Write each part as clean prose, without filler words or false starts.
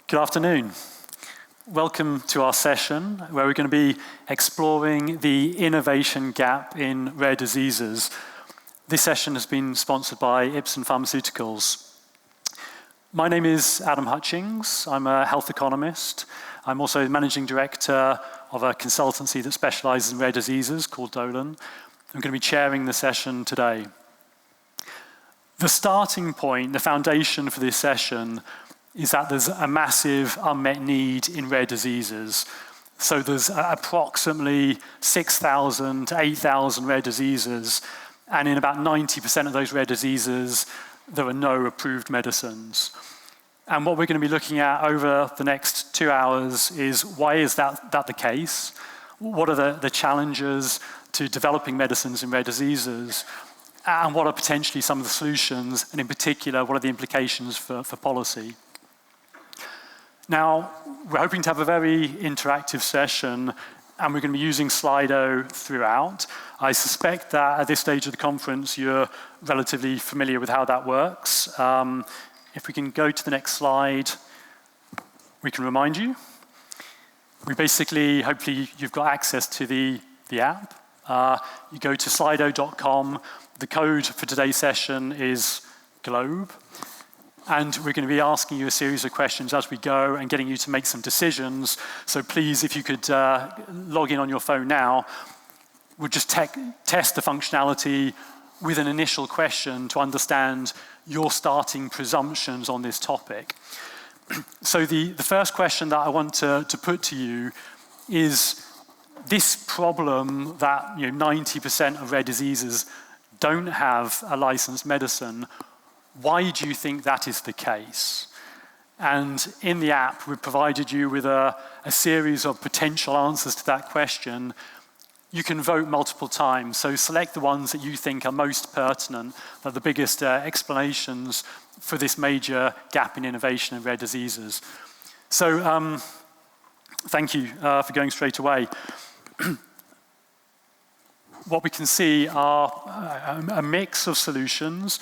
Good afternoon. Welcome to our session where we're going to be exploring the innovation gap in rare diseases. This session has been sponsored by Ipsen Pharmaceuticals. My name is Adam Hutchings. I'm a health economist. I'm also the managing director of a consultancy that specializes in rare diseases called Dolan. I'm going to be chairing the session today. The starting point, the foundation for this session is that there's a massive unmet need in rare diseases. So there's approximately 6,000 to 8,000 rare diseases, and in about 90% of those rare diseases, there are no approved medicines. And what we're going to be looking at over the next 2 hours is why is that the case? What are the challenges to developing medicines in rare diseases? And what are potentially some of the solutions? And in particular, what are the implications for policy? Now, we're hoping to have a very interactive session, and we're going to be using Slido throughout. I suspect that at this stage of the conference, you're relatively familiar with how that works. If we can go to the next slide, we can remind you. Hopefully, you've got access to the app. You go to slido.com. The code for today's session is GLOBE. And we're going to be asking you a series of questions as we go and getting you to make some decisions. So please, if you could log in on your phone now, we'll just test the functionality with an initial question to understand your starting presumptions on this topic. So the first question that I want to put to you is this problem that 90% of rare diseases don't have a licensed medicine. Why do you think that is the case? And in the app, we've provided you with a series of potential answers to that question. You can vote multiple times, so select the ones that you think are most pertinent, that are the biggest explanations for this major gap in innovation in rare diseases. So thank you for going straight away. What we can see are a mix of solutions.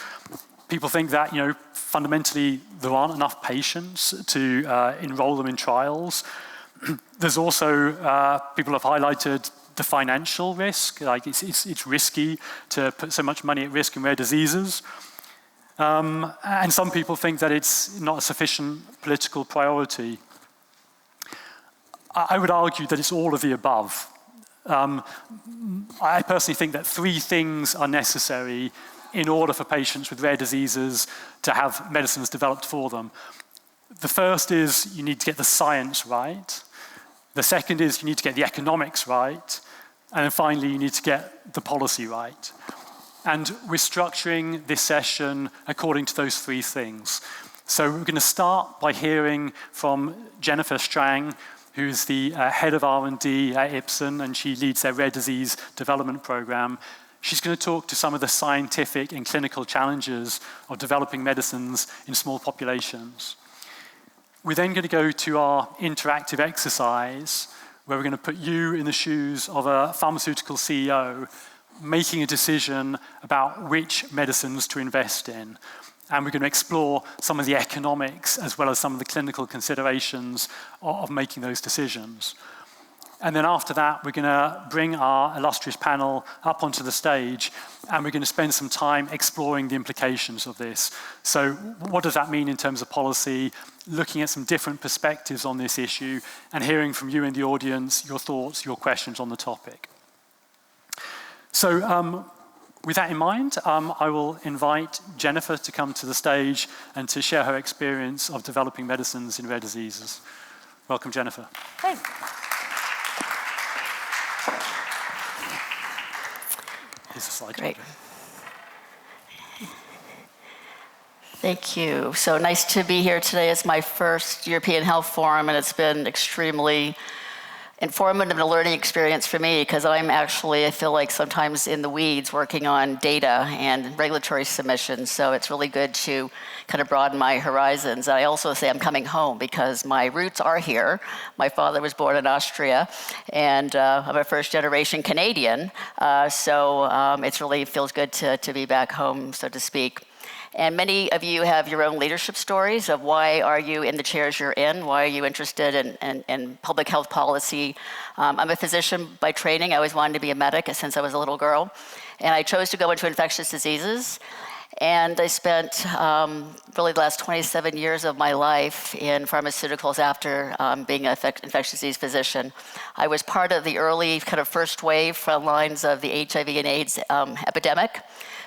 People think that, fundamentally there aren't enough patients to enroll them in trials. There's also, people have highlighted the financial risk, like it's risky to put so much money at risk in rare diseases. And some people think that it's not a sufficient political priority. I would argue that it's all of the above. I personally think that 3 things are necessary in order for patients with rare diseases to have medicines developed for them. The first is you need to get the science right. The second is you need to get the economics right. And then finally, you need to get the policy right. And we're structuring this session according to those 3 things. So we're going to start by hearing from Jennifer Strang, who's the head of R&D at Ipsen, and she leads their rare disease development program. She's going to talk to some of the scientific and clinical challenges of developing medicines in small populations. We're then going to go to our interactive exercise, where we're going to put you in the shoes of a pharmaceutical CEO making a decision about which medicines to invest in. And we're going to explore some of the economics as well as some of the clinical considerations of making those decisions. And then after that, we're going to bring our illustrious panel up onto the stage, and we're going to spend some time exploring the implications of this. So what does that mean in terms of policy, looking at some different perspectives on this issue, and hearing from you in the audience, your thoughts, your questions on the topic. So with that in mind, I will invite Jennifer to come to the stage and to share her experience of developing medicines in rare diseases. Welcome, Jennifer. Thanks. Here's a slide. Great. Thank you. So nice to be here today. It's my first European Health Forum, and it's been extremely informative and a learning experience for me, because I feel like sometimes in the weeds working on data and regulatory submissions. So it's really good to kind of broaden my horizons. I also say I'm coming home because my roots are here. My father was born in Austria, and I'm a first-generation Canadian. So it really feels good to be back home, so to speak. And many of you have your own leadership stories of why are you in the chairs you're in, why are you interested in public health policy. I'm a physician by training. I always wanted to be a medic since I was a little girl. And I chose to go into infectious diseases. And I spent really the last 27 years of my life in pharmaceuticals after being an infectious disease physician. I was part of the early kind of first wave front lines of the HIV and AIDS epidemic.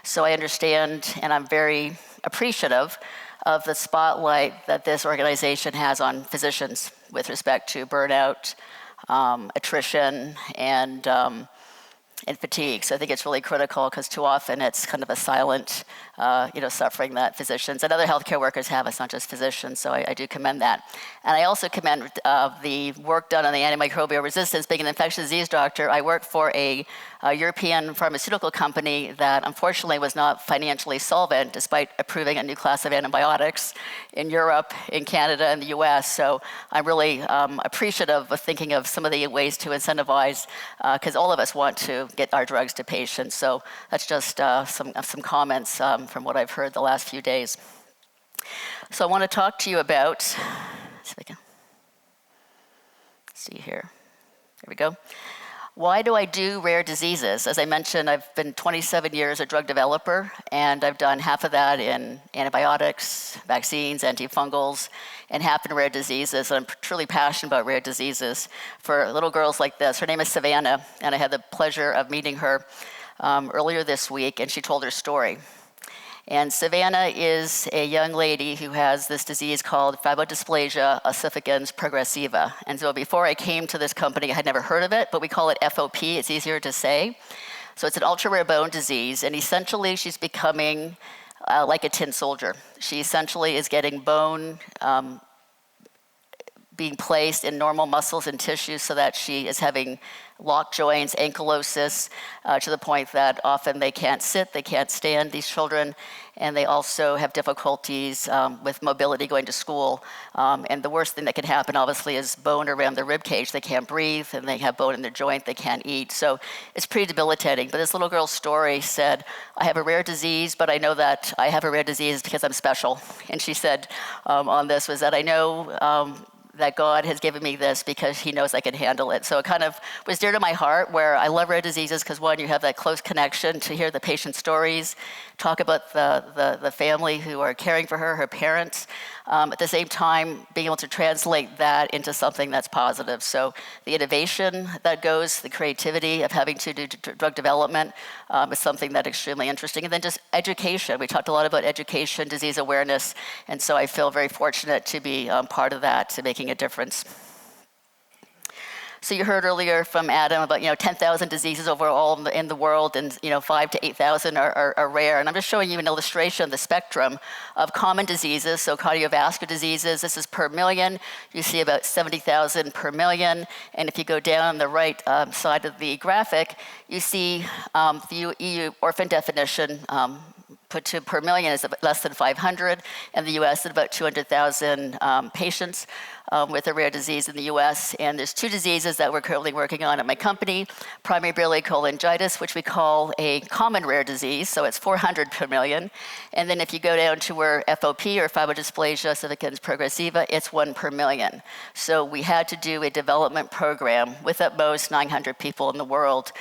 So I understand, and I'm very appreciative of the spotlight that this organization has on physicians with respect to burnout, attrition, and fatigue. So I think it's really critical because too often it's kind of a silent, suffering that physicians and other healthcare workers have. It's not just physicians, so I do commend that. And I also commend the work done on the antimicrobial resistance. Being an infectious disease doctor, I work for a European pharmaceutical company that unfortunately was not financially solvent despite approving a new class of antibiotics in Europe, in Canada, and the US. So I'm really appreciative of thinking of some of the ways to incentivize, because all of us want to get our drugs to patients. So that's just some comments from what I've heard the last few days. So I want to talk to you about, see if I can see here. There we go. Why do I do rare diseases? As I mentioned, I've been 27 years a drug developer, and I've done half of that in antibiotics, vaccines, antifungals, and half in rare diseases. And I'm truly passionate about rare diseases for little girls like this. Her name is Savannah, and I had the pleasure of meeting her earlier this week, and she told her story. And Savannah is a young lady who has this disease called fibrodysplasia ossificans progressiva. And so before I came to this company, I had never heard of it, but we call it FOP. It's easier to say. So it's an ultra-rare bone disease, and essentially she's becoming like a tin soldier. She essentially is getting bone being placed in normal muscles and tissues so that she is having locked joints, ankylosis, to the point that often they can't sit, they can't stand, these children, and they also have difficulties with mobility going to school. And the worst thing that can happen, obviously, is bone around their rib cage. They can't breathe, and they have bone in their joint, they can't eat. So it's pretty debilitating. But this little girl's story said, I have a rare disease, but I know that I have a rare disease because I'm special. And she said on this was that I know that God has given me this because he knows I can handle it. So it kind of was dear to my heart, where I love rare diseases because, one, you have that close connection to hear the patient stories, talk about the family who are caring for her parents. At the same time, being able to translate that into something that's positive. So the innovation that goes, the creativity of having to do drug development is something that's extremely interesting. And then just education. We talked a lot about education, disease awareness, and so I feel very fortunate to be part of that, to making a difference. So you heard earlier from Adam about 10,000 diseases overall in the world, and 5,000 to 8,000 are rare. And I'm just showing you an illustration of the spectrum of common diseases. So cardiovascular diseases, this is per million. You see about 70,000 per million. And if you go down the right side of the graphic, you see the EU orphan definition put to per million is less than 500, and the US at about 200,000 patients with a rare disease in the US. And there's two diseases that we're currently working on at my company, primary biliary cholangitis, which we call a common rare disease, so it's 400 per million. And then if you go down to where FOP, or fibrodysplasia ossificans progressiva, it's 1 per million. So we had to do a development program with at most 900 people in the world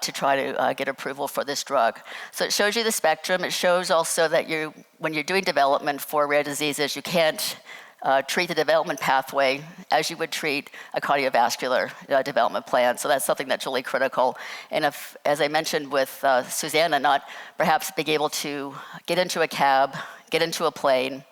to try to get approval for this drug. So it shows you the spectrum. It shows also that when you're doing development for rare diseases, you can't treat the development pathway as you would treat a cardiovascular development plan. So that's something that's really critical. And if, as I mentioned with Susanna, not perhaps being able to get into a cab, get into a plane,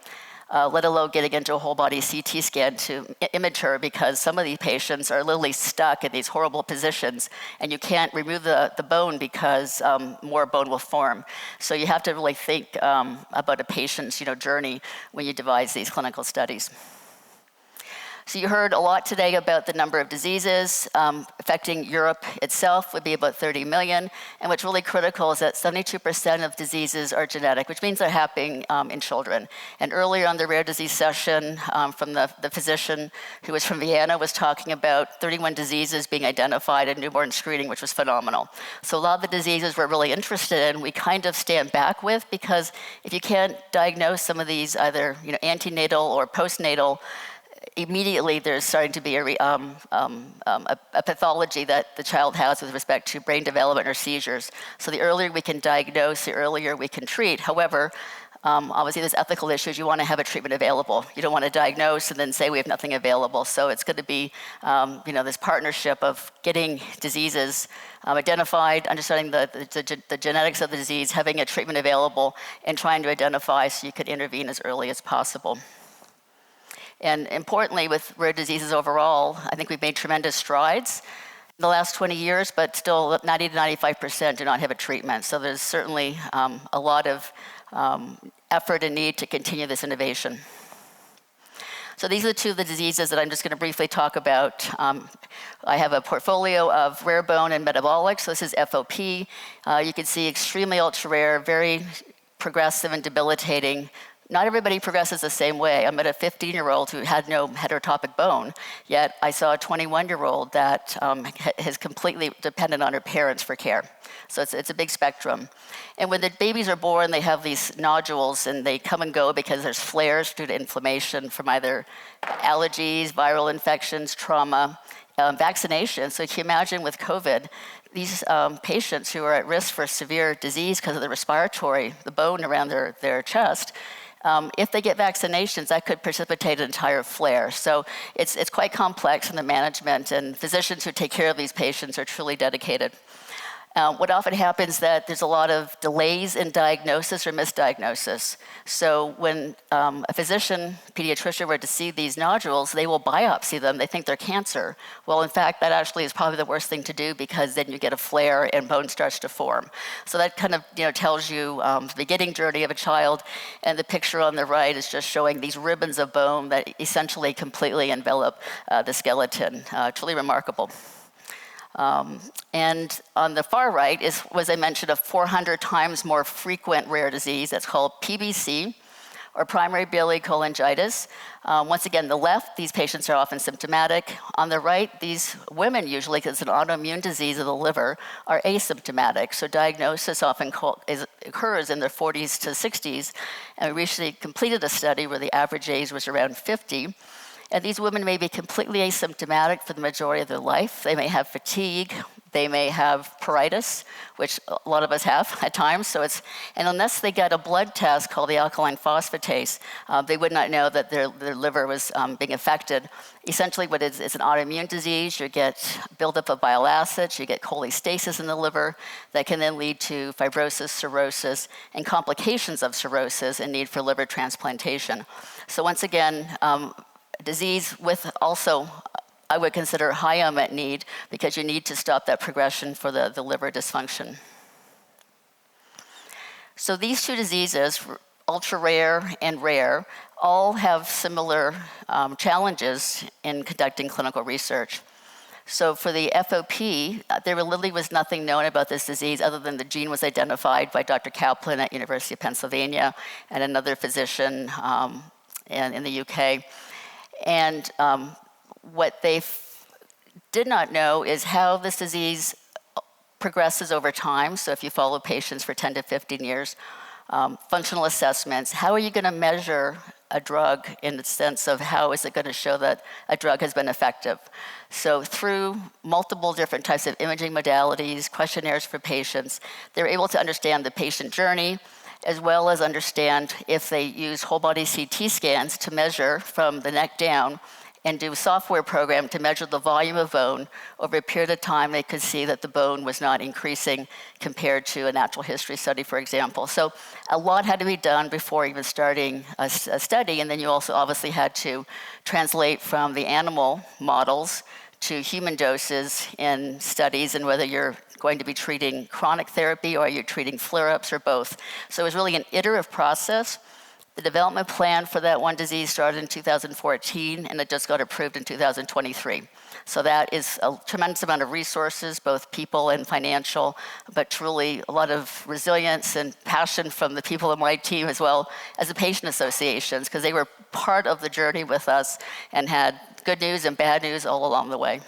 let alone getting into a whole body CT scan to image her, because some of these patients are literally stuck in these horrible positions, and you can't remove the bone because more bone will form. So you have to really think about a patient's journey when you devise these clinical studies. So you heard a lot today about the number of diseases affecting Europe itself would be about 30 million. And what's really critical is that 72% of diseases are genetic, which means they're happening in children. And earlier on the rare disease session from the physician who was from Vienna was talking about 31 diseases being identified in newborn screening, which was phenomenal. So a lot of the diseases we're really interested in, we kind of stand back with, because if you can't diagnose some of these either antenatal or postnatal, immediately there's starting to be a pathology that the child has with respect to brain development or seizures. So the earlier we can diagnose, the earlier we can treat. However, obviously there's ethical issues. You want to have a treatment available. You don't want to diagnose and then say we have nothing available. So it's going to be this partnership of getting diseases identified, understanding the genetics of the disease, having a treatment available, and trying to identify so you could intervene as early as possible. And importantly, with rare diseases overall, I think we've made tremendous strides in the last 20 years, but still 90 to 95% do not have a treatment. So there's certainly a lot of effort and need to continue this innovation. So these are two of the diseases that I'm just going to briefly talk about. I have a portfolio of rare bone and metabolic. So this is FOP. You can see extremely ultra-rare, very progressive and debilitating. Not everybody progresses the same way. I met a 15-year-old who had no heterotopic bone, yet I saw a 21-year-old that is completely dependent on her parents for care. So it's a big spectrum. And when the babies are born, they have these nodules, and they come and go because there's flares due to inflammation from either allergies, viral infections, trauma, vaccination. So can you imagine with COVID, these patients who are at risk for severe disease because of the bone around their chest, if they get vaccinations, that could precipitate an entire flare. So it's quite complex in the management, and physicians who take care of these patients are truly dedicated. What often happens is that there's a lot of delays in diagnosis or misdiagnosis. So when a physician, pediatrician, were to see these nodules, they will biopsy them. They think they're cancer. Well, in fact, that actually is probably the worst thing to do, because then you get a flare and bone starts to form. So that kind of tells you the beginning journey of a child. And the picture on the right is just showing these ribbons of bone that essentially completely envelop the skeleton. Truly remarkable. And on the far right was I mentioned, a 400 times more frequent rare disease that's called PBC, or primary biliary cholangitis. Once again, the left, these patients are often symptomatic. On the right, these women usually, because it's an autoimmune disease of the liver, are asymptomatic. So diagnosis often occurs in their 40s to 60s. And we recently completed a study where the average age was around 50. And these women may be completely asymptomatic for the majority of their life. They may have fatigue. They may have pruritus, which a lot of us have at times. And unless they get a blood test called the alkaline phosphatase, they would not know that their liver was being affected. Essentially, what it's an autoimmune disease. You get buildup of bile acids. You get cholestasis in the liver that can then lead to fibrosis, cirrhosis, and complications of cirrhosis and need for liver transplantation. So once again, disease with also, I would consider, high unmet need, because you need to stop that progression for the liver dysfunction. So these two diseases, ultra-rare and rare, all have similar challenges in conducting clinical research. So for the FOP, there literally was nothing known about this disease other than the gene was identified by Dr. Kaplan at University of Pennsylvania and another physician in the UK. And what they did not know is how this disease progresses over time. So if you follow patients for 10 to 15 years, functional assessments, how are you going to measure a drug in the sense of how is it going to show that a drug has been effective? So through multiple different types of imaging modalities, questionnaires for patients, they're able to understand the patient journey, as well as understand if they use whole body CT scans to measure from the neck down, and do a software program to measure the volume of bone. Over a period of time, they could see that the bone was not increasing compared to a natural history study, for example. So a lot had to be done before even starting a study, and then you also obviously had to translate from the animal models to human doses in studies, and whether you're going to be treating chronic therapy or you're treating flare-ups or both. So it was really an iterative process The development plan for that one disease started in 2014, and it just got approved in 2023. So that is a tremendous amount of resources, both people and financial, but truly a lot of resilience and passion from the people on my team, as well as the patient associations, because they were part of the journey with us and had good news and bad news all along the way.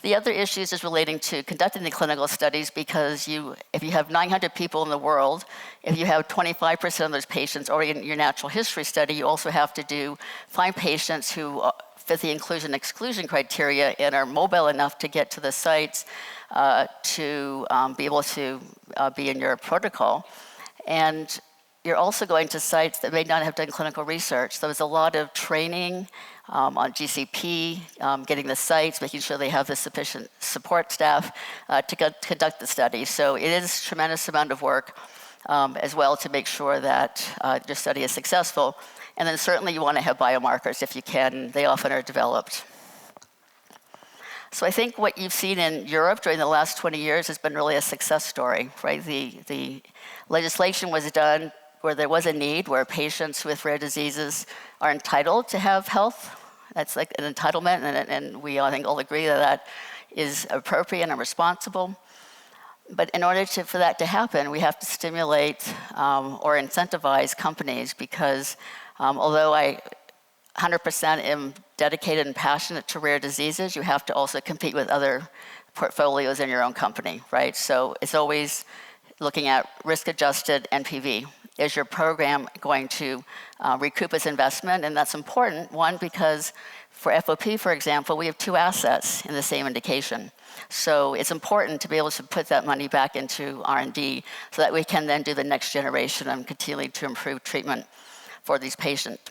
The other issues is relating to conducting the clinical studies, because if you have 900 people in the world, if you have 25% of those patients already in your natural history study, you also have to find patients who fit the inclusion-exclusion criteria and are mobile enough to get to the sites to be able to be in your protocol. And you're also going to sites that may not have done clinical research. So there's a lot of training on GCP, getting the sites, making sure they have the sufficient support staff to conduct the study. So it is a tremendous amount of work as well to make sure that your study is successful. And then certainly you want to have biomarkers if you can. They often are developed. So I think what you've seen in Europe during the last 20 years has been really a success story, right? The legislation was done where there was a need, where patients with rare diseases are entitled to have health. That's like an entitlement, and we I think all agree that that is appropriate and responsible. But in order for that to happen, we have to stimulate or incentivize companies, because although I 100% am dedicated and passionate to rare diseases, you have to also compete with other portfolios in your own company, right? So it's always looking at risk-adjusted NPV. Is your program going to recoup its investment? And that's important, one, because for FOP, for example, we have 2 assets in the same indication. So it's important to be able to put that money back into R&D so that we can then do the next generation and continue to improve treatment for these patients.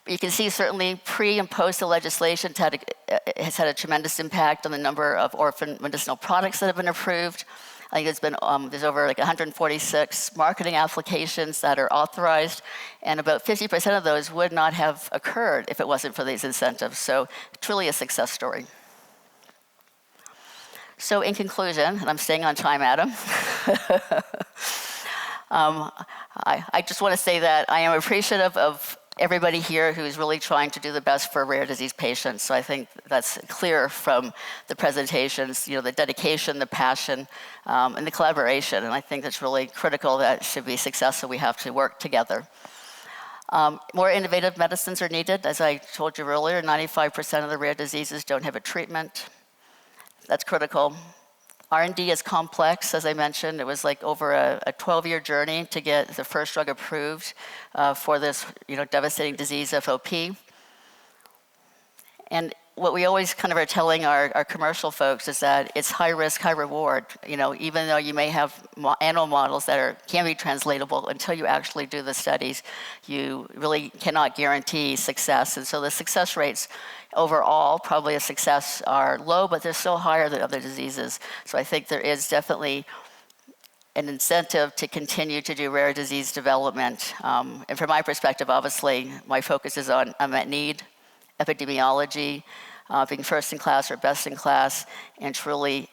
But you can see certainly pre and post the legislation has had a tremendous impact on the number of orphan medicinal products that have been approved. I think it's been, there's over like 146 marketing applications that are authorized, and about 50% of those would not have occurred if it wasn't for these incentives. So truly a success story. So in conclusion, and I'm staying on time, Adam, I just want to say that I am appreciative of everybody here who's really trying to do the best for rare disease patients. So I think that's clear from the presentations, the dedication, the passion, and the collaboration. And I think that's really critical. That should be successful. We have to work together. More innovative medicines are needed. As I told you earlier, 95% of the rare diseases don't have a treatment. That's critical. R&D is complex, as I mentioned. It was like over a 12-year journey to get the first drug approved for this devastating disease, FOP. And what we always kind of are telling our commercial folks is that it's high risk, high reward. Even though you may have animal models that can be translatable, until you actually do the studies, you really cannot guarantee success. And so the success rates overall, probably a success, are low, but they're still higher than other diseases. So I think there is definitely an incentive to continue to do rare disease development. And from my perspective, obviously, my focus is on unmet need, epidemiology, being first in class or best in class, and truly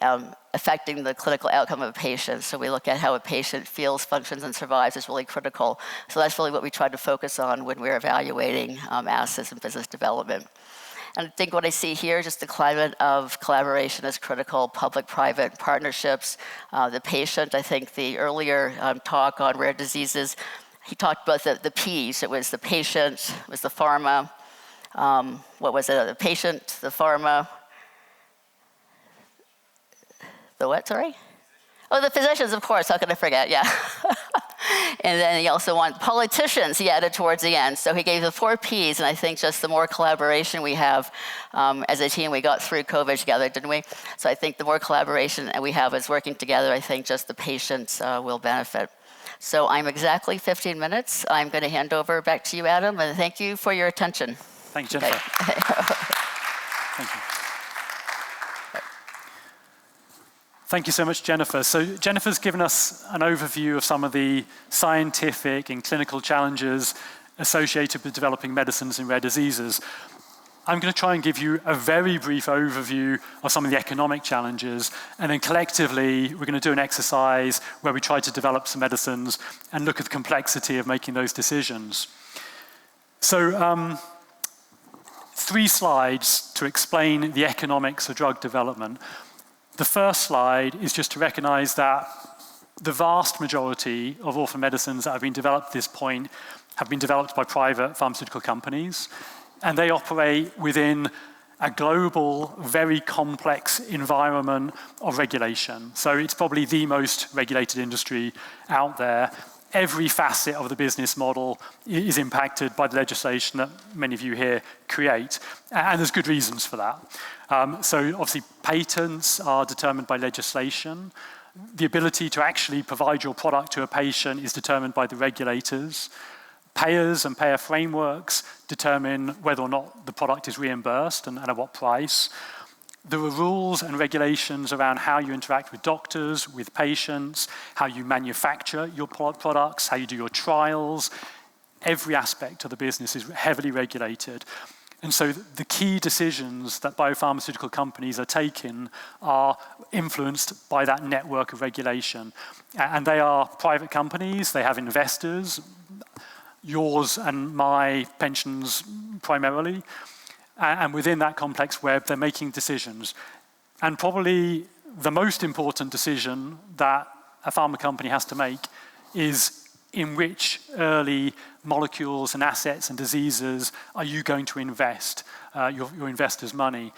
affecting the clinical outcome of a patient. So we look at how a patient feels, functions, and survives is really critical. So that's really what we try to focus on when we're evaluating assets and business development. And I think what I see here, just the climate of collaboration is critical, public-private partnerships. The patient, I think the earlier talk on rare diseases, he talked about the Ps. It was the patient, it was the pharma, what was it, the patient, the pharma, the what, sorry? Oh, the physicians, of course, how could I forget, yeah. And then he also wanted politicians, he added towards the end. So he gave the 4 Ps, and I think just the more collaboration we have as a team, we got through COVID together, didn't we? So I think the more collaboration we have as working together, I think just the patients will benefit. So I'm exactly 15 minutes. I'm going to hand over back to you, Adam, and thank you for your attention. Thank you, Jennifer. Okay. Thank you. Thank you so much, Jennifer. So Jennifer's given us an overview of some of the scientific and clinical challenges associated with developing medicines in rare diseases. I'm going to try and give you a very brief overview of some of the economic challenges, and then collectively we're going to do an exercise where we try to develop some medicines and look at the complexity of making those decisions. So 3 slides to explain the economics of drug development. The first slide is just to recognize that the vast majority of orphan medicines that have been developed at this point have been developed by private pharmaceutical companies, and they operate within a global, very complex environment of regulation. So it's probably the most regulated industry out there. Every facet of the business model is impacted by the legislation that many of you here create, and there's good reasons for that. So obviously patents are determined by legislation. The ability to actually provide your product to a patient is determined by the regulators. Payers and payer frameworks determine whether or not the product is reimbursed and at what price. There are rules and regulations around how you interact with doctors, with patients, how you manufacture your products, how you do your trials. Every aspect of the business is heavily regulated. And so the key decisions that biopharmaceutical companies are taking are influenced by that network of regulation. And they are private companies, they have investors, yours and my pensions primarily, and within that complex web, they're making decisions. And probably the most important decision that a pharma company has to make is in which early molecules and assets and diseases are you going to invest your investors' money.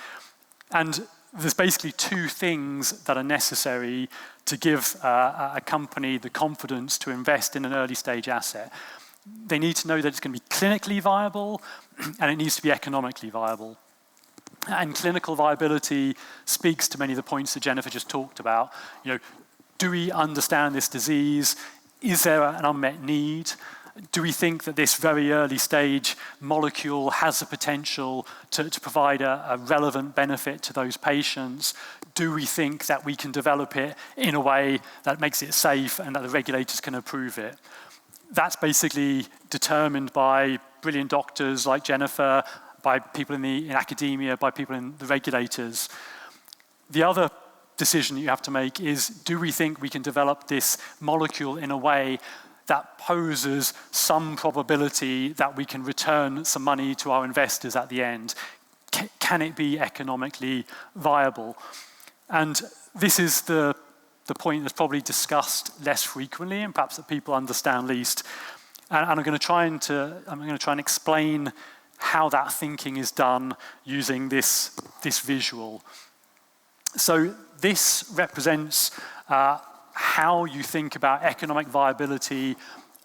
And there's basically 2 things that are necessary to give a company the confidence to invest in an early stage asset. They need to know that it's going to be clinically viable, and it needs to be economically viable. And clinical viability speaks to many of the points that Jennifer just talked about. Do we understand this disease? Is there an unmet need? Do we think that this very early stage molecule has the potential to provide a relevant benefit to those patients? Do we think that we can develop it in a way that makes it safe and that the regulators can approve it? That's basically determined by brilliant doctors like Jennifer, by people in academia, by people in the regulators. The other decision you have to make is, do we think we can develop this molecule in a way that poses some probability that we can return some money to our investors at the end? Can it be economically viable? And this is the point that's probably discussed less frequently and perhaps that people understand least. And I'm going to try and explain how that thinking is done using this visual. So this represents how you think about economic viability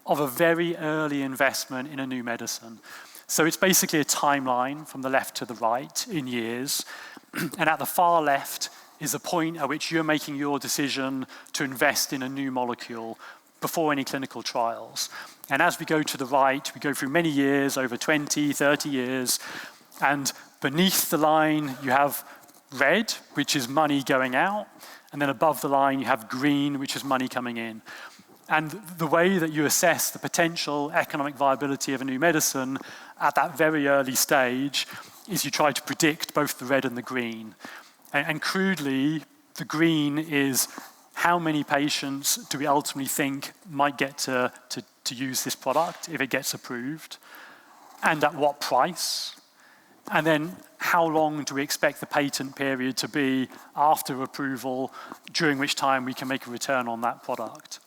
of a very early investment in a new medicine. So it's basically a timeline from the left to the right in years. And at the far left is the point at which you're making your decision to invest in a new molecule before any clinical trials. And as we go to the right, we go through many years, over 20, 30 years, and beneath the line you have red, which is money going out, and then above the line you have green, which is money coming in. And the way that you assess the potential economic viability of a new medicine at that very early stage is you try to predict both the red and the green. And crudely, the green is how many patients do we ultimately think might get to use this product if it gets approved, and at what price, and then how long do we expect the patent period to be after approval, during which time we can make a return on that product.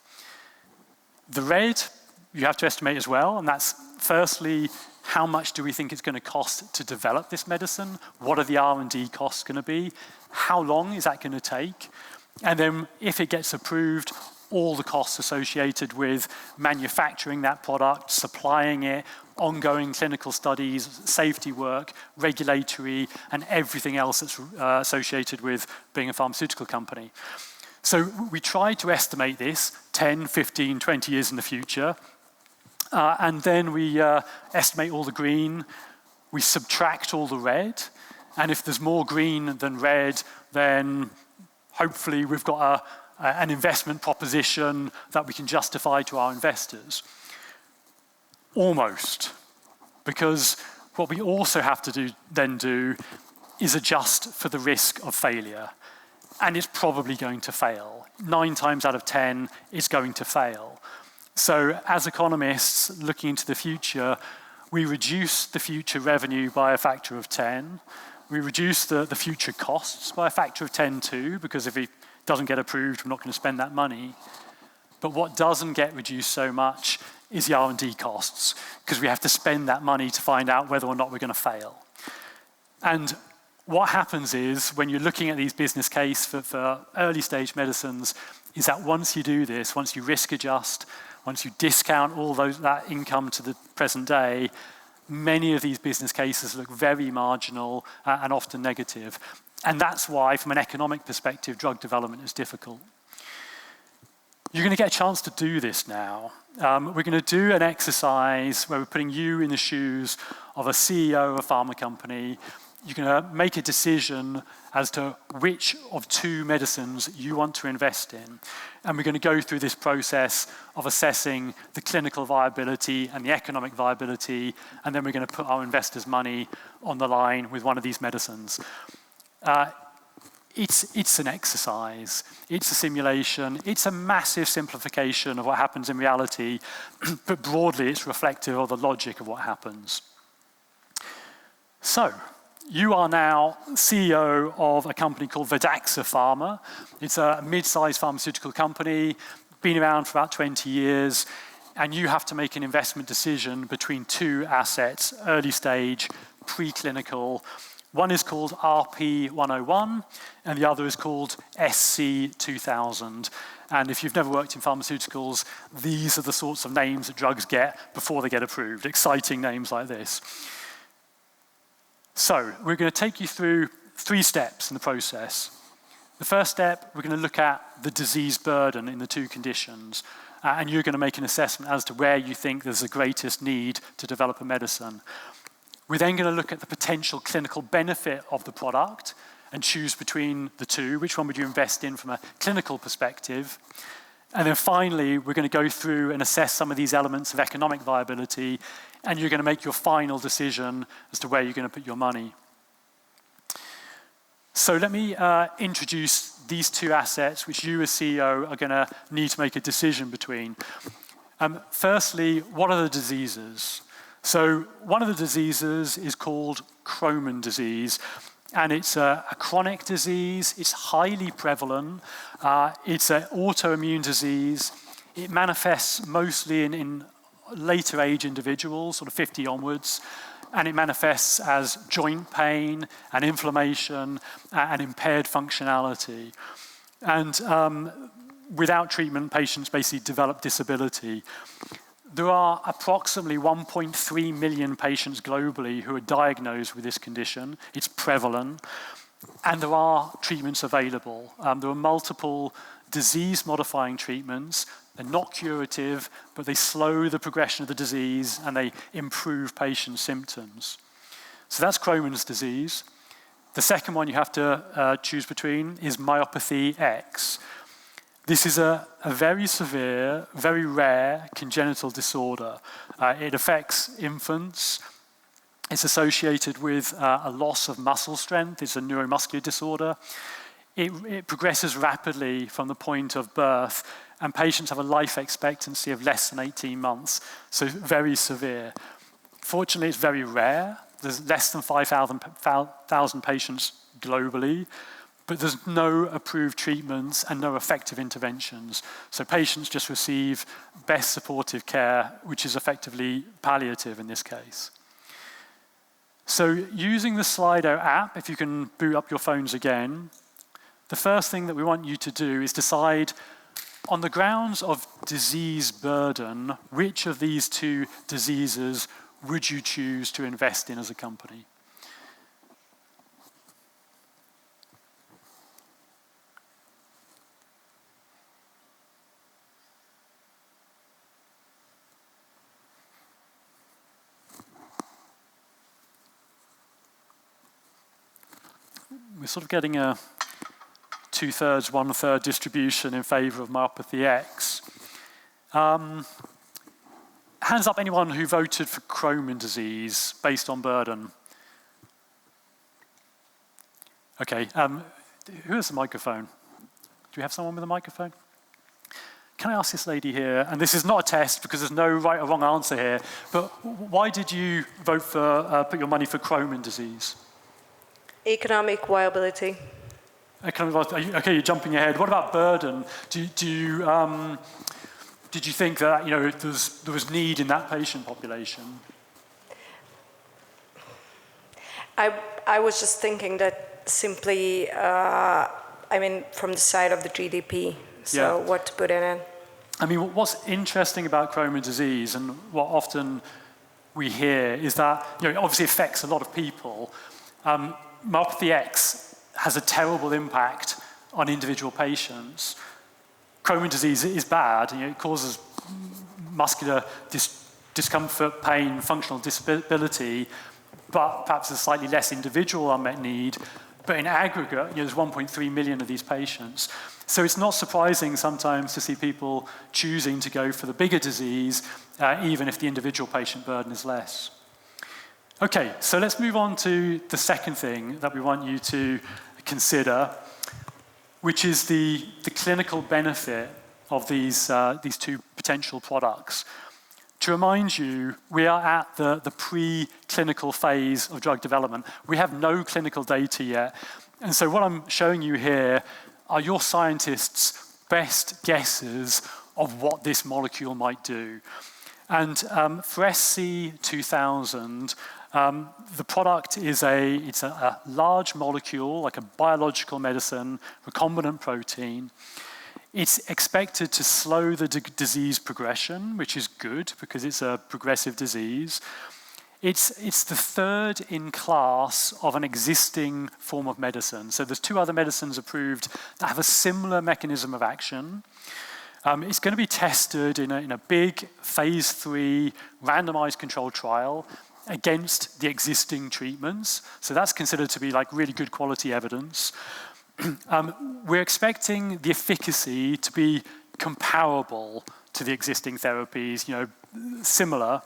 The red, you have to estimate as well, and that's firstly, how much do we think it's going to cost to develop this medicine? What are the R&D costs going to be? How long is that going to take? And then if it gets approved, all the costs associated with manufacturing that product, supplying it, ongoing clinical studies, safety work, regulatory, and everything else that's associated with being a pharmaceutical company. So we try to estimate this 10, 15, 20 years in the future. And then we estimate all the green, we subtract all the red, and if there's more green than red, then hopefully we've got an investment proposition that we can justify to our investors. Almost, because What we also have to do is adjust for the risk of failure. And it's probably going to fail. 9 times out of 10, it's going to fail. So as economists looking into the future, we reduce the future revenue by a factor of 10. We reduce the future costs by a factor of 10 too, because if it doesn't get approved, we're not going to spend that money. But what doesn't get reduced so much is the R&D costs, because we have to spend that money to find out whether or not we're going to fail. And what happens is, when you're looking at these business case for early stage medicines, is that once you do this, once you risk adjust, once you discount all that income to the present day, many of these business cases look very marginal and often negative. And that's why, from an economic perspective, drug development is difficult. You're going to get a chance to do this now. We're going to do an exercise where we're putting you in the shoes of a CEO of a pharma company. You're going to make a decision as to which of 2 medicines you want to invest in. And we're going to go through this process of assessing the clinical viability and the economic viability, and then we're going to put our investors' money on the line with one of these medicines. It's an exercise, it's a simulation, it's a massive simplification of what happens in reality, but broadly it's reflective of the logic of what happens. So, you are now CEO of a company called Vedaxa Pharma. It's a mid-sized pharmaceutical company, been around for about 20 years, and you have to make an investment decision between 2 assets, early stage, preclinical. One is called RP101, and the other is called SC2000. And if you've never worked in pharmaceuticals, these are the sorts of names that drugs get before they get approved, exciting names like this. So we're going to take you through 3 steps in the process. The first step, we're going to look at the disease burden in the 2 conditions, and you're going to make an assessment as to where you think there's the greatest need to develop a medicine. We're then going to look at the potential clinical benefit of the product and choose between the 2. Which one would you invest in from a clinical perspective? And then finally, we're going to go through and assess some of these elements of economic viability, and you're going to make your final decision as to where you're going to put your money. So let me introduce these 2 assets which you as CEO are going to need to make a decision between. Firstly, what are the diseases? So one of the diseases is called Crohn's disease, and it's a chronic disease. It's highly prevalent. It's an autoimmune disease. It manifests mostly in later age individuals, sort of 50 onwards, and it manifests as joint pain and inflammation and impaired functionality. And without treatment, patients basically develop disability. There are approximately 1.3 million patients globally who are diagnosed with this condition. It's prevalent, and there are treatments available. There are multiple disease-modifying treatments. They're not curative, but they slow the progression of the disease and they improve patient symptoms. So that's Crohn's disease. The second one you have to choose between is myopathy X. This is a very severe, very rare congenital disorder. It affects infants. It's associated with a loss of muscle strength. It's a neuromuscular disorder. It progresses rapidly from the point of birth, and patients have a life expectancy of less than 18 months, so very severe. Fortunately, it's very rare. There's less than 5,000 patients globally, but there's no approved treatments and no effective interventions. So patients just receive best supportive care, which is effectively palliative in this case. So using the Slido app, if you can boot up your phones again, the first thing that we want you to do is decide, on the grounds of disease burden, which of these 2 diseases would you choose to invest in as a company? We're sort of getting a 2/3, 1/3 distribution in favor of myopathy X. hands up anyone who voted for Crohn's disease based on burden. Okay, who has the microphone? Do we have someone with a microphone? Can I ask this lady here, and this is not a test because there's no right or wrong answer here, but why did you vote for, put your money for Crohn's disease? Economic viability. Okay, you're jumping ahead. What about burden? Did you think that there was need in that patient population? I was just thinking that simply, from the side of the GDP, so what to put in it. I mean, what's interesting about Crohn's disease and what often we hear is that, it obviously affects a lot of people. Myopathy X has a terrible impact on individual patients. Crohn's disease is bad. It causes muscular discomfort, pain, functional disability, but perhaps a slightly less individual unmet need. But in aggregate, there's 1.3 million of these patients. So it's not surprising sometimes to see people choosing to go for the bigger disease, even if the individual patient burden is less. Okay, so let's move on to the second thing that we want you to consider, which is the clinical benefit of these two potential products. To remind you, we are at the pre-clinical phase of drug development. We have no clinical data yet. And so what I'm showing you here are your scientists' best guesses of what this molecule might do. And for SC2000, the product is it's a large molecule, like a biological medicine, recombinant protein. It's expected to slow the disease progression, which is good because it's a progressive disease. It's the third in class of an existing form of medicine. So there's two other medicines approved that have a similar mechanism of action. It's going to be tested in a big phase 3 randomized controlled trial against the existing treatments. So that's considered to be like really good quality evidence. We're expecting the efficacy to be comparable to the existing therapies, similar,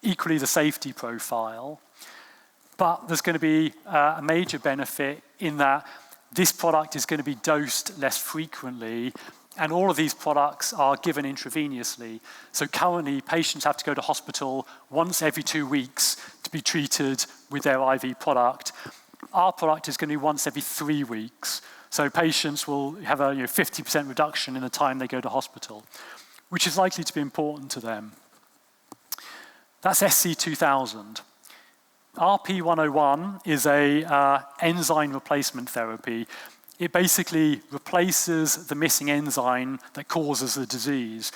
equally the safety profile. But there's going to be a major benefit in that this product is going to be dosed less frequently, and all of these products are given intravenously. So currently, patients have to go to hospital once every 2 weeks to be treated with their IV product. Our product is going to be once every 3 weeks. So patients will have a 50% reduction in the time they go to hospital, which is likely to be important to them. That's SC2000. RP101 is a enzyme replacement therapy. It basically replaces the missing enzyme that causes the disease.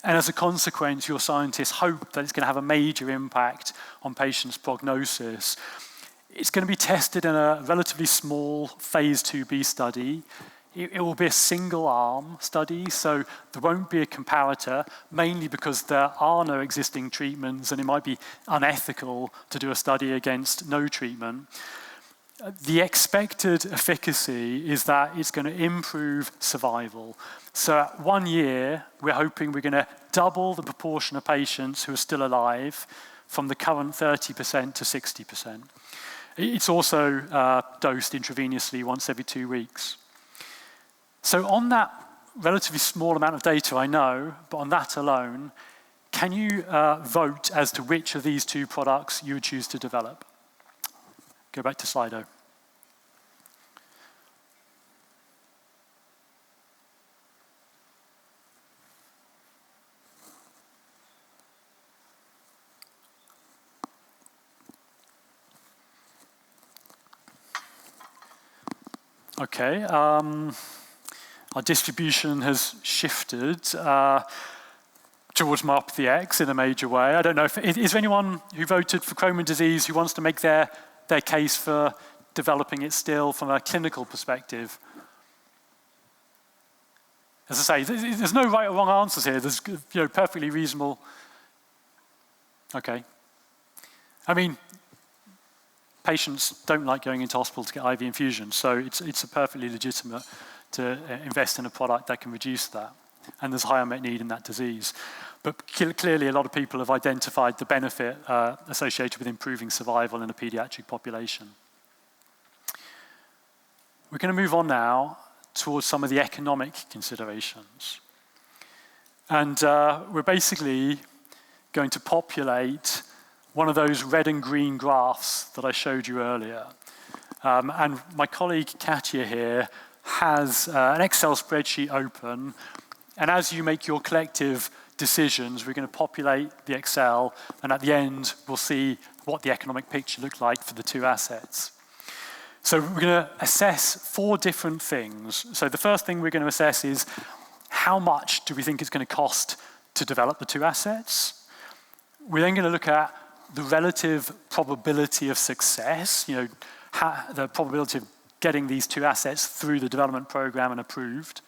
And as a consequence, your scientists hope that it's going to have a major impact on patients' prognosis. It's going to be tested in a relatively small phase 2b study. It will be a single-arm study, so there won't be a comparator, mainly because there are no existing treatments and it might be unethical to do a study against no treatment. The expected efficacy is that it's going to improve survival. So at 1 year, we're hoping we're going to double the proportion of patients who are still alive from the current 30% to 60%. It's also dosed intravenously once every 2 weeks. So on that relatively small amount of data, I know, but on that alone, can you vote as to which of these two products you would choose to develop? Go back to Slido. Okay, our distribution has shifted towards myopathy X in a major way. I don't know if, is there anyone who voted for Crohn's disease who wants to make their case for developing it still from a clinical perspective? As I say, there's no right or wrong answers here. There's perfectly reasonable. Okay. I mean, patients don't like going into hospital to get IV infusions, so it's a perfectly legitimate to invest in a product that can reduce that. And there's high unmet need in that disease. But clearly, a lot of people have identified the benefit associated with improving survival in a pediatric population. We're going to move on now towards some of the economic considerations. And we're basically going to populate one of those red and green graphs that I showed you earlier. And my colleague Katya here has an Excel spreadsheet open. And as you make your collective decisions, we're going to populate the Excel. And at the end, we'll see what the economic picture looked like for the two assets. So we're going to assess 4 different things. So the first thing we're going to assess is how much do we think it's going to cost to develop the two assets? We're then going to look at the relative probability of success, the probability of getting these two assets through the development program and approved.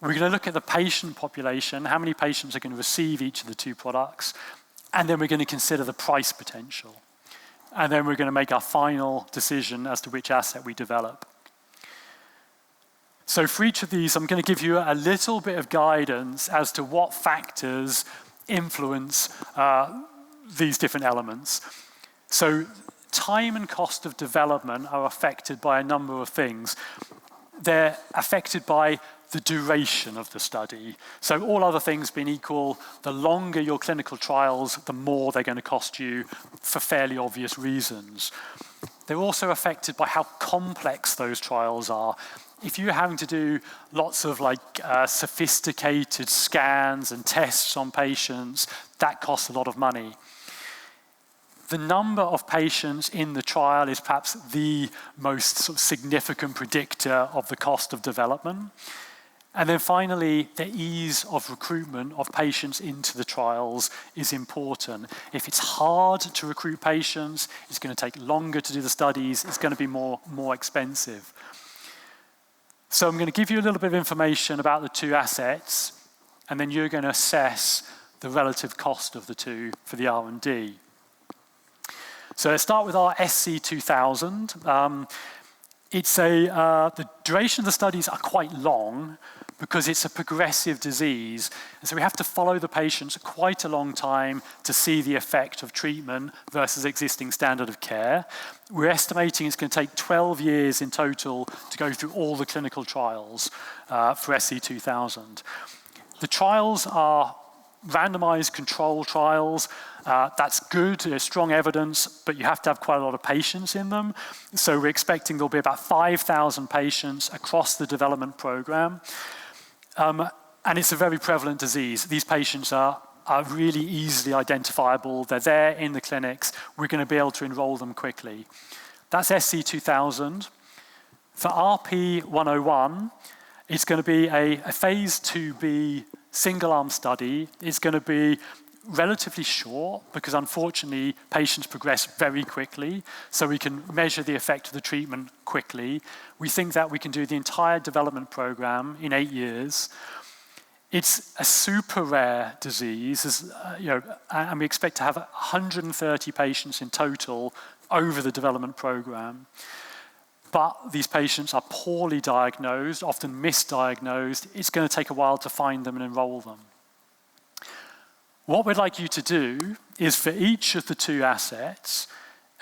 We're going to look at the patient population, how many patients are going to receive each of the two products, and then we're going to consider the price potential. And then we're going to make our final decision as to which asset we develop. So for each of these, I'm going to give you a little bit of guidance as to what factors influence these different elements. So time and cost of development are affected by a number of things. They're affected by the duration of the study. So all other things being equal, the longer your clinical trials, the more they're going to cost you for fairly obvious reasons. They're also affected by how complex those trials are. If you're having to do lots of sophisticated scans and tests on patients, that costs a lot of money. The number of patients in the trial is perhaps the most significant predictor of the cost of development. And then finally, the ease of recruitment of patients into the trials is important. If it's hard to recruit patients, it's going to take longer to do the studies, it's going to be more expensive. So I'm going to give you a little bit of information about the two assets, and then you're going to assess the relative cost of the two for the R&D. So let's start with our SC2000. The duration of the studies are quite long because it's a progressive disease. And so we have to follow the patients quite a long time to see the effect of treatment versus existing standard of care. We're estimating it's going to take 12 years in total to go through all the clinical trials for SC2000. The trials are randomized control trials. That's good, there's strong evidence, but you have to have quite a lot of patients in them. So we're expecting there'll be about 5,000 patients across the development program. And it's a very prevalent disease. These patients are really easily identifiable. They're there in the clinics. We're going to be able to enroll them quickly. That's SC2000. For RP101, it's going to be a phase 2b single-arm study. It's going to be relatively short because unfortunately patients progress very quickly, so we can measure the effect of the treatment quickly. We think that we can do the entire development program in 8 years. It's a super rare disease, and we expect to have 130 patients in total over the development program. But these patients are poorly diagnosed, often misdiagnosed. It's going to take a while to find them and enroll them. What we'd like you to do is for each of the two assets,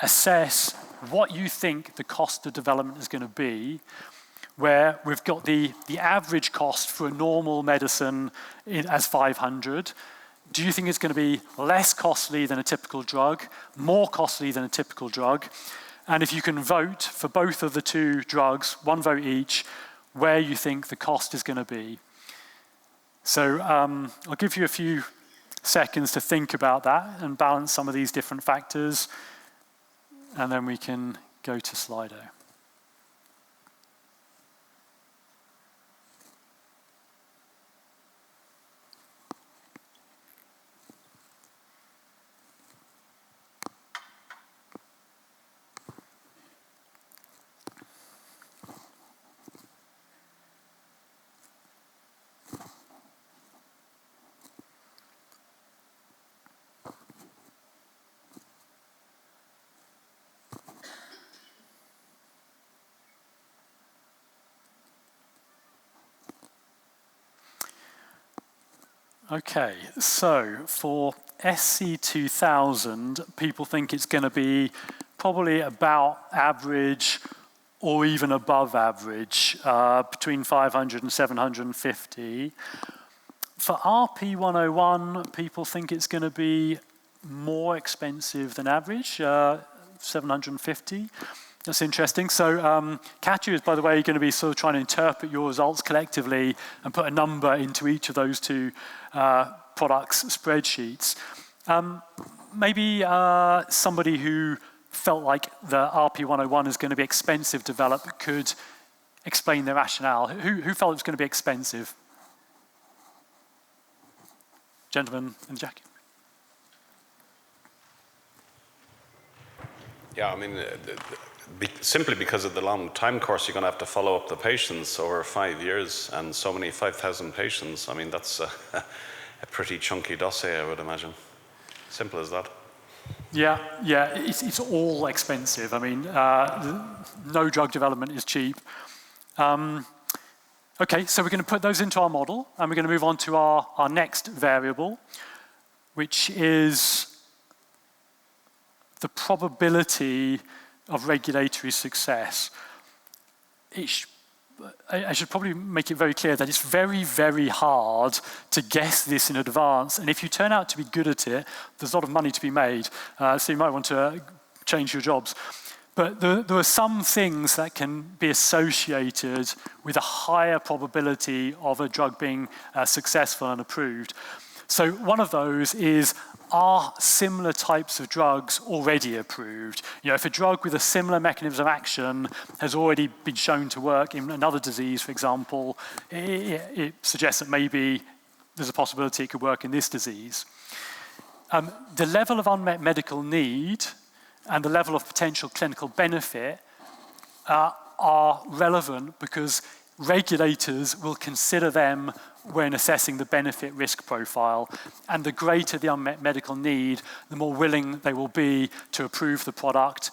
assess what you think the cost of development is going to be, where we've got the average cost for a normal medicine as 500. Do you think it's going to be less costly than a typical drug, more costly than a typical drug? And if you can vote for both of the two drugs, one vote each, where you think the cost is going to be. So I'll give you a few seconds to think about that and balance some of these different factors, and then we can go to Slido. Okay, so for SC2000, people think it's going to be probably about average or even above average, between 500 and 750. For RP101, people think it's going to be more expensive than average, 750. That's interesting. So Katya is, by the way, going to be sort of trying to interpret your results collectively and put a number into each of those two products' spreadsheets. Maybe somebody who felt like the RP101 is going to be expensive to develop could explain their rationale. Who felt it was going to be expensive? Gentleman in the jacket. Yeah, I mean, simply because of the long time course, you're going to have to follow up the patients over 5 years and so many 5,000 patients. I mean, that's a pretty chunky dossier, I would imagine. Simple as that. Yeah, it's all expensive. I mean, no drug development is cheap. Okay, so we're going to put those into our model, and we're going to move on to our next variable, which is the probability of regulatory success. I should probably make it very clear that it's very, very hard to guess this in advance, and if you turn out to be good at it, there's a lot of money to be made, so you might want to change your jobs. But there are some things that can be associated with a higher probability of a drug being successful and approved. So one of those is, are similar types of drugs already approved? You know, if a drug with a similar mechanism of action has already been shown to work in another disease, for example, it suggests that maybe there's a possibility it could work in this disease. The level of unmet medical need and the level of potential clinical benefit are relevant because regulators will consider them when assessing the benefit-risk profile, and the greater the unmet medical need, the more willing they will be to approve the product,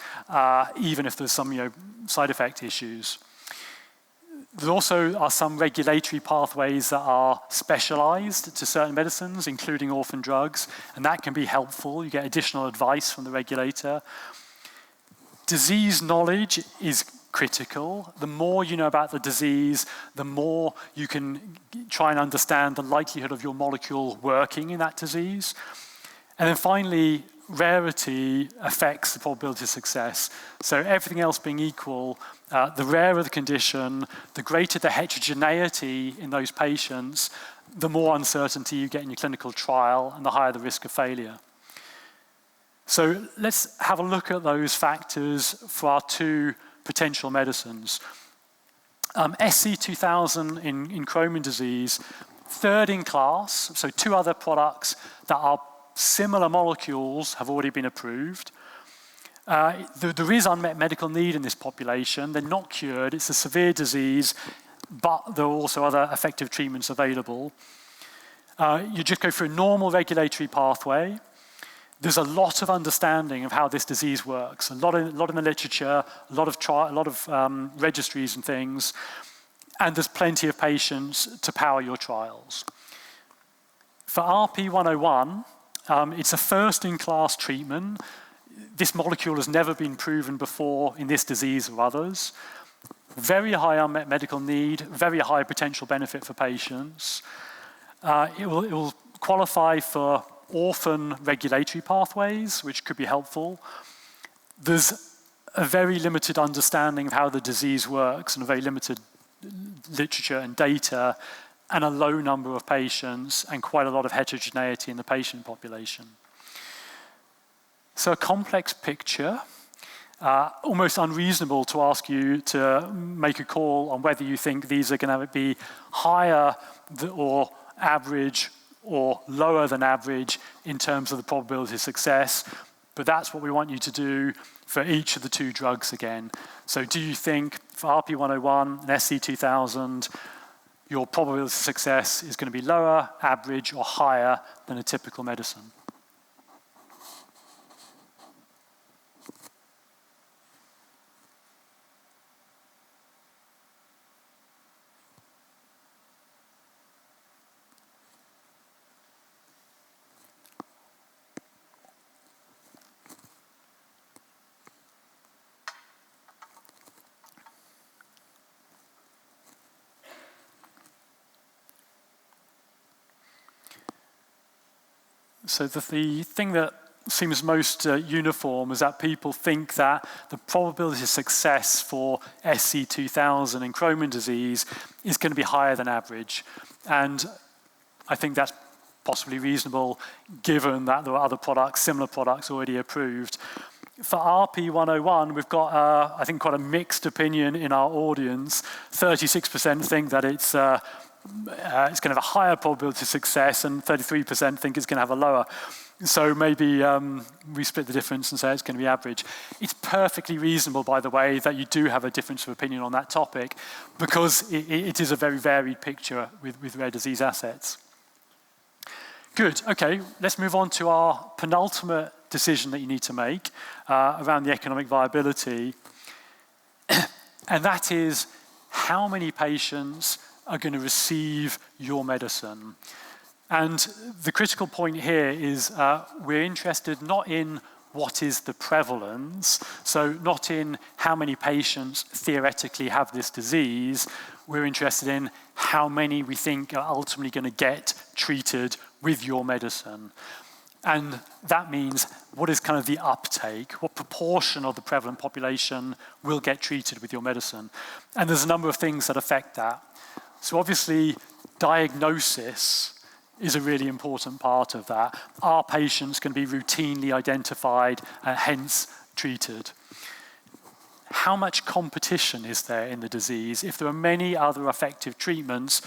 even if there's some side effect issues. There also are some regulatory pathways that are specialized to certain medicines, including orphan drugs, and that can be helpful. You get additional advice from the regulator. Disease knowledge is critical. The more you know about the disease, the more you can try and understand the likelihood of your molecule working in that disease. And then finally, rarity affects the probability of success. So everything else being equal, the rarer the condition, the greater the heterogeneity in those patients, the more uncertainty you get in your clinical trial and the higher the risk of failure. So let's have a look at those factors for our two potential medicines. SC2000 in Crohn's disease, third in class, so two other products that are similar molecules have already been approved. There is unmet medical need in this population. They're not cured. It's a severe disease, but there are also other effective treatments available. You just go through a normal regulatory pathway. There's a lot of understanding of how this disease works, a lot in the literature, a lot of registries and things, and there's plenty of patients to power your trials. For RP101, it's a first-in-class treatment. This molecule has never been proven before in this disease or others. Very high unmet medical need, very high potential benefit for patients. It will qualify for orphan regulatory pathways, which could be helpful. There's a very limited understanding of how the disease works and a very limited literature and data, and a low number of patients and quite a lot of heterogeneity in the patient population. So a complex picture, almost unreasonable to ask you to make a call on whether you think these are going to be higher or average or lower than average in terms of the probability of success, but that's what we want you to do for each of the two drugs again. So do you think for RP101 and SC2000, your probability of success is going to be lower, average, or higher than a typical medicine? So the thing that seems most uniform is that people think that the probability of success for SC2000 in Crohn's disease is going to be higher than average. And I think that's possibly reasonable given that there are other products, similar products already approved. For RP101, we've got, I think, quite a mixed opinion in our audience. 36% think that it's going to have a higher probability of success, and 33% think it's going to have a lower. So maybe we split the difference and say it's going to be average. It's perfectly reasonable, by the way, that you do have a difference of opinion on that topic, because it is a very varied picture with rare disease assets. Good, okay, let's move on to our penultimate decision that you need to make around the economic viability. And that is, how many patients are going to receive your medicine? And the critical point here is we're interested not in what is the prevalence, so not in how many patients theoretically have this disease. We're interested in how many we think are ultimately going to get treated with your medicine. And that means, what is kind of the uptake? What proportion of the prevalent population will get treated with your medicine? And there's a number of things that affect that. So obviously, diagnosis is a really important part of that. Are patients going to be routinely identified and hence treated? How much competition is there in the disease? If there are many other effective treatments,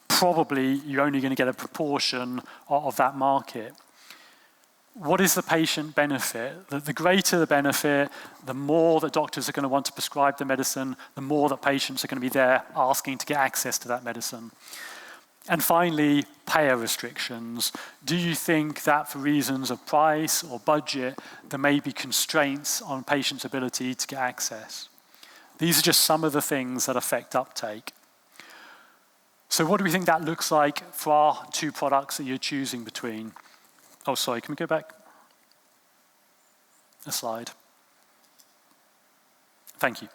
probably you're only going to get a proportion of that market. What is the patient benefit? The greater the benefit, the more that doctors are going to want to prescribe the medicine, the more that patients are going to be there asking to get access to that medicine. And finally, payer restrictions. Do you think that for reasons of price or budget, there may be constraints on patients' ability to get access? These are just some of the things that affect uptake. So what do we think that looks like for our two products that you're choosing between? Oh, sorry, can we go back a slide? Thank you.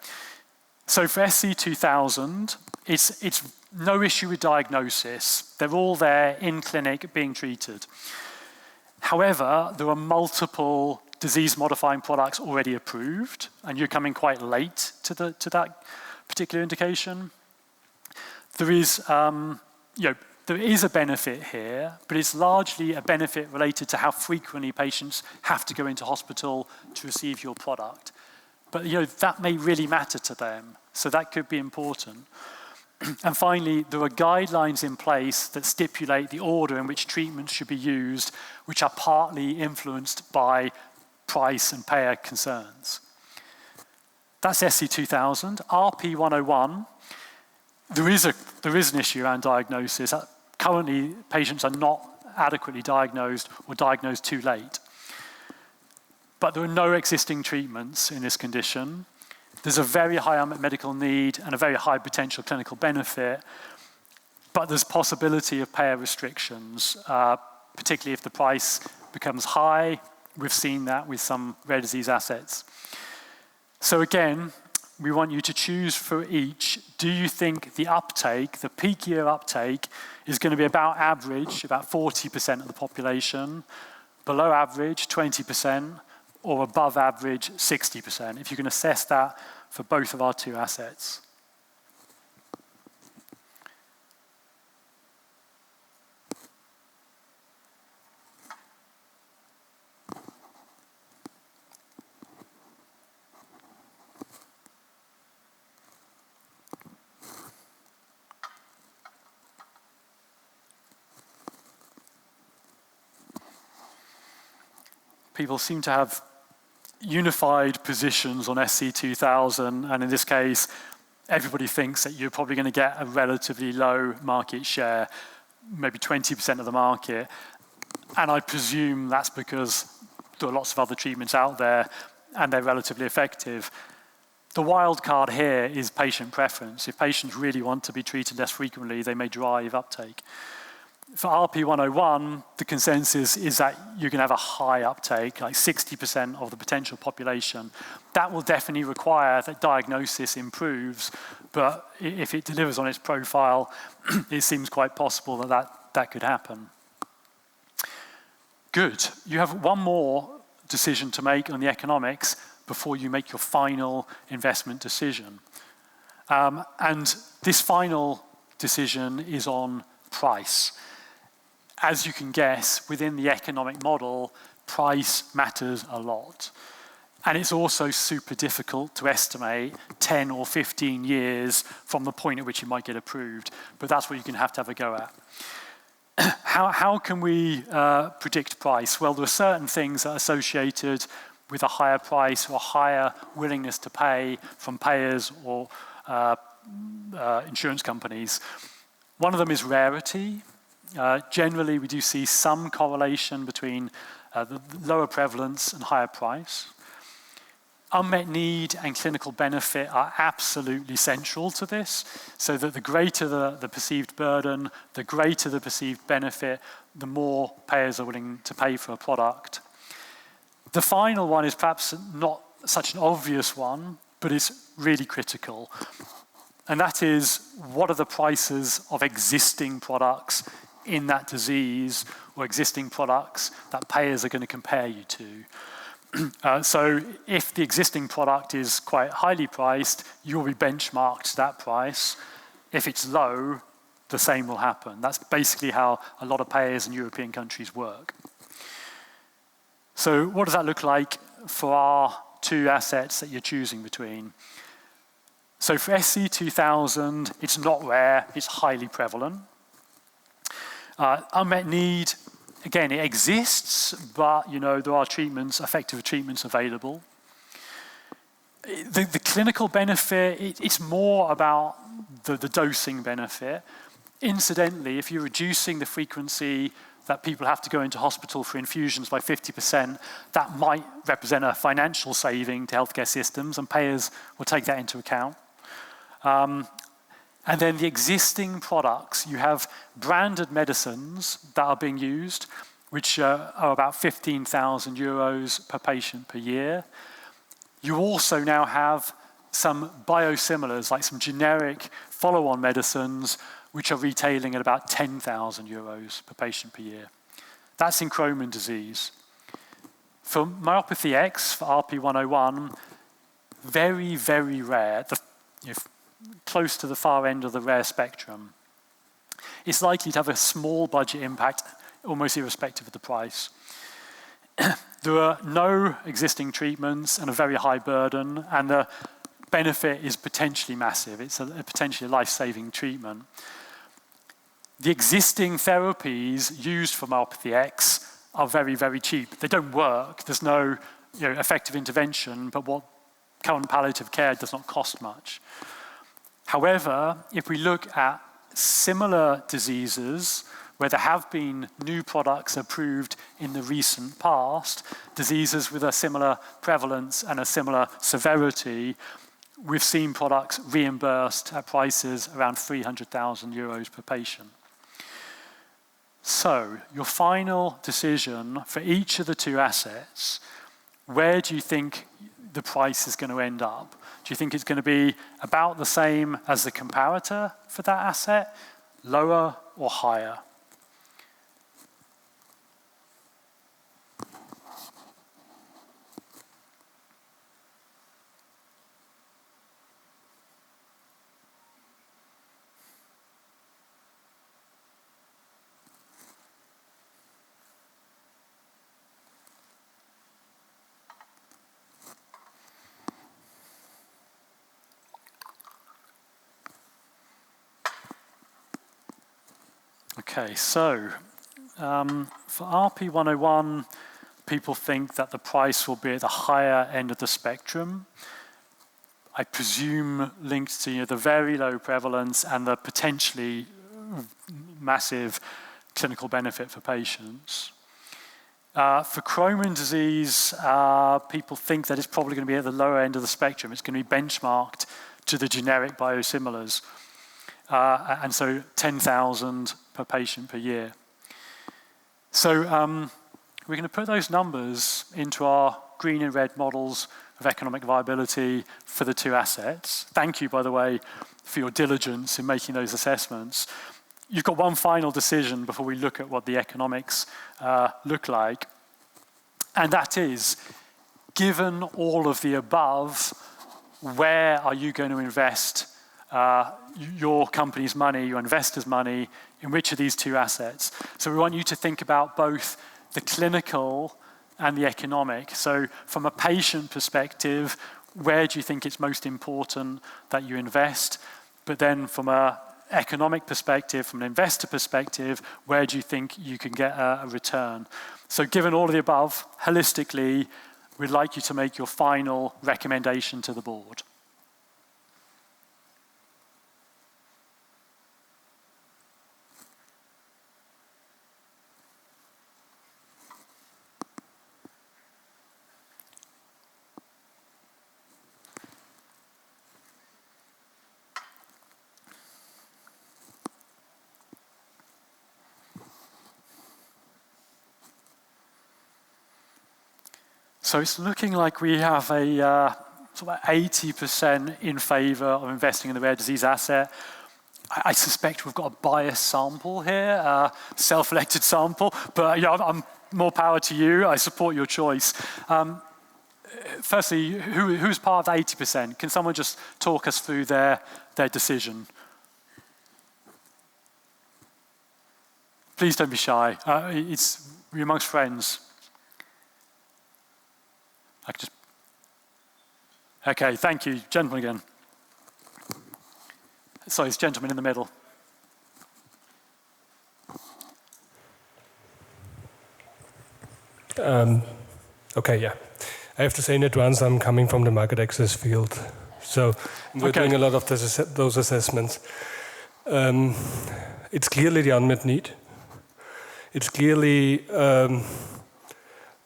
So for SC2000, it's no issue with diagnosis. They're all there in clinic being treated. However, there are multiple disease-modifying products already approved, and you're coming quite late to that particular indication. There is, there is a benefit here, but it's largely a benefit related to how frequently patients have to go into hospital to receive your product. But that may really matter to them, so that could be important. And finally, there are guidelines in place that stipulate the order in which treatments should be used, which are partly influenced by price and payer concerns. That's SC2000. RP101, there is an issue around diagnosis. Currently, patients are not adequately diagnosed or diagnosed too late. But there are no existing treatments in this condition. There's a very high unmet medical need and a very high potential clinical benefit, but there's possibility of payer restrictions, particularly if the price becomes high. We've seen that with some rare disease assets. So again, we want you to choose for each. Do you think the uptake, the peak year uptake, is going to be about average, about 40% of the population, below average, 20%, or above average, 60%, if you can assess that for both of our two assets? People seem to have unified positions on SC2000, and in this case, everybody thinks that you're probably going to get a relatively low market share, maybe 20% of the market. And I presume that's because there are lots of other treatments out there and they're relatively effective. The wild card here is patient preference. If patients really want to be treated less frequently, they may drive uptake. For RP101, the consensus is that you're going to have a high uptake, like 60% of the potential population. That will definitely require that diagnosis improves, but if it delivers on its profile, it seems quite possible that could happen. Good. You have one more decision to make on the economics before you make your final investment decision. And this final decision is on price. As you can guess, within the economic model, price matters a lot. And it's also super difficult to estimate 10 or 15 years from the point at which you might get approved. But that's what you're going to have a go at. How can we predict price? Well, there are certain things that are associated with a higher price or higher willingness to pay from payers or insurance companies. One of them is rarity. Generally, we do see some correlation between the lower prevalence and higher price. Unmet need and clinical benefit are absolutely central to this, so that the greater the perceived burden, the greater the perceived benefit, the more payers are willing to pay for a product. The final one is perhaps not such an obvious one, but it's really critical. And that is, what are the prices of existing products in that disease or existing products that payers are going to compare you to? So if the existing product is quite highly priced, you'll be benchmarked to that price. If it's low, the same will happen. That's basically how a lot of payers in European countries work. So what does that look like for our two assets that you're choosing between? So for SC2000, it's not rare, it's highly prevalent. Unmet need, again, it exists, but there are treatments, effective treatments available. The clinical benefit, it's more about the dosing benefit. Incidentally, if you're reducing the frequency that people have to go into hospital for infusions by 50%, that might represent a financial saving to healthcare systems, and payers will take that into account. And then the existing products, you have branded medicines that are being used, which are about 15,000 euros per patient per year. You also now have some biosimilars, like some generic follow-on medicines, which are retailing at about 10,000 euros per patient per year. That's in Crohn's disease. For myopathy X, for RP101, very, very rare, close to the far end of the rare spectrum. It's likely to have a small budget impact, almost irrespective of the price. There are no existing treatments and a very high burden, and the benefit is potentially massive. It's a potentially life-saving treatment. The existing therapies used for myopathy X are very, very cheap. They don't work. There's no effective intervention, but what current palliative care does not cost much. However, if we look at similar diseases where there have been new products approved in the recent past, diseases with a similar prevalence and a similar severity, we've seen products reimbursed at prices around 300,000 euros per patient. So, your final decision for each of the two assets, where do you think the price is going to end up? Do you think it's going to be about the same as the comparator for that asset, lower or higher? Okay, so for RP101, people think that the price will be at the higher end of the spectrum. I presume linked to the very low prevalence and the potentially massive clinical benefit for patients. For Crohn's disease, people think that it's probably going to be at the lower end of the spectrum. It's going to be benchmarked to the generic biosimilars. And so 10,000 per patient per year. So we're going to put those numbers into our green and red models of economic viability for the two assets. Thank you, by the way, for your diligence in making those assessments. you've got one final decision before we look at what the economics look like. And that is, given all of the above, where are you going to invest your company's money, your investors' money, in which of these two assets? So we want you to think about both the clinical and the economic. So from a patient perspective, where do you think it's most important that you invest? But then from an economic perspective, from an investor perspective, where do you think you can get a return? So given all of the above, holistically, we'd like you to make your final recommendation to the board. So it's looking like we have a sort of 80% in favor of investing in the rare disease asset. I suspect we've got a biased sample here, self-elected sample, but I'm more power to you. I support your choice. Firstly, who's part of the 80%? Can someone just talk us through their decision? Please don't be shy. We're amongst friends. Okay, thank you. Gentleman again. Sorry, it's gentleman in the middle. Okay, yeah. I have to say in advance, I'm coming from the market access field. So we're doing a lot of those assessments. It's clearly the unmet need. It's clearly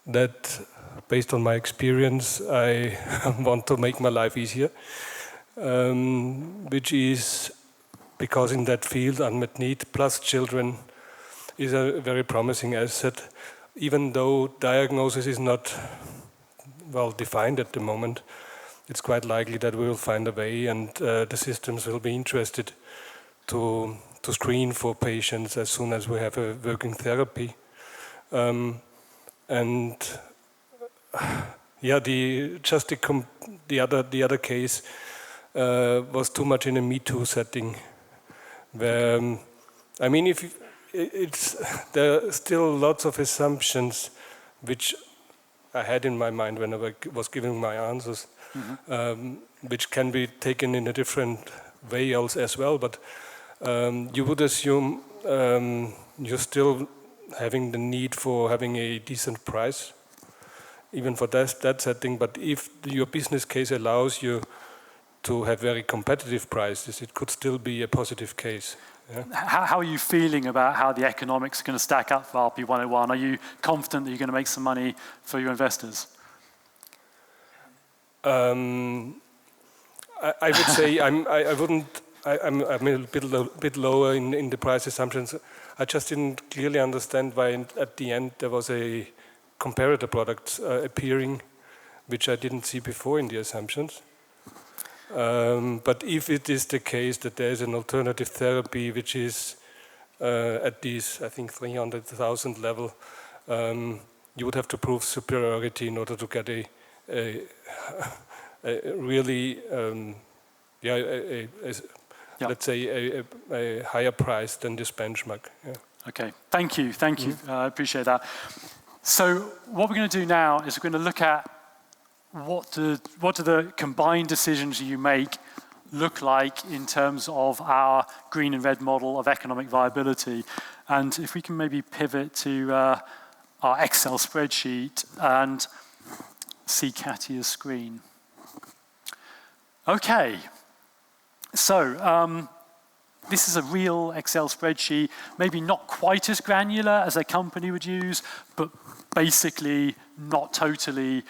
that based on my experience, I want to make my life easier, which is because in that field, unmet need plus children is a very promising asset, even though diagnosis is not well defined at the moment. It's quite likely that we will find a way, and the systems will be interested to screen for patients as soon as we have a working therapy. Yeah, the other case was too much in a Me Too setting, where I mean, there are still lots of assumptions which I had in my mind when I was giving my answers, which can be taken in a different way else as well. But you would assume you're still having the need for having a decent price, even for that setting. But if your business case allows you to have very competitive prices, it could still be a positive case. Yeah? How are you feeling about how the economics are going to stack up for RP101? Are you confident that you're going to make some money for your investors? I would say I'm a bit lower in the price assumptions. I just didn't clearly understand why at the end there was a comparator product appearing, which I didn't see before in the assumptions. But if it is the case that there is an alternative therapy which is at this, I think, 300,000 level, you would have to prove superiority in order to get a really, let's say, a higher price than this benchmark. Yeah. Okay, thank you. I appreciate that. So what we're going to do now is we're going to look at what do the combined decisions you make look like in terms of our green and red model of economic viability. And if we can maybe pivot to our Excel spreadsheet and see Katya's screen. Okay, so this is a real Excel spreadsheet, maybe not quite as granular as a company would use, but basically not totally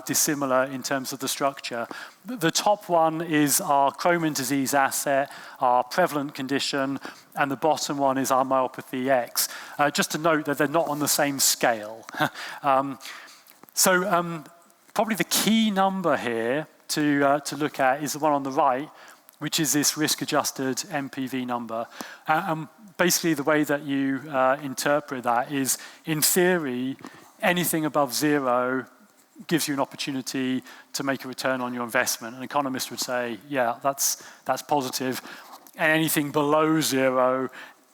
dissimilar in terms of the structure. The top one is our Crohn's disease asset, our prevalent condition, and the bottom one is our myopathy X. Just to note that they're not on the same scale. Probably the key number here to look at is the one on the right, which is this risk-adjusted NPV number. And basically the way that you interpret that is, in theory, anything above zero gives you an opportunity to make a return on your investment. An economist would say, yeah, that's positive. And anything below zero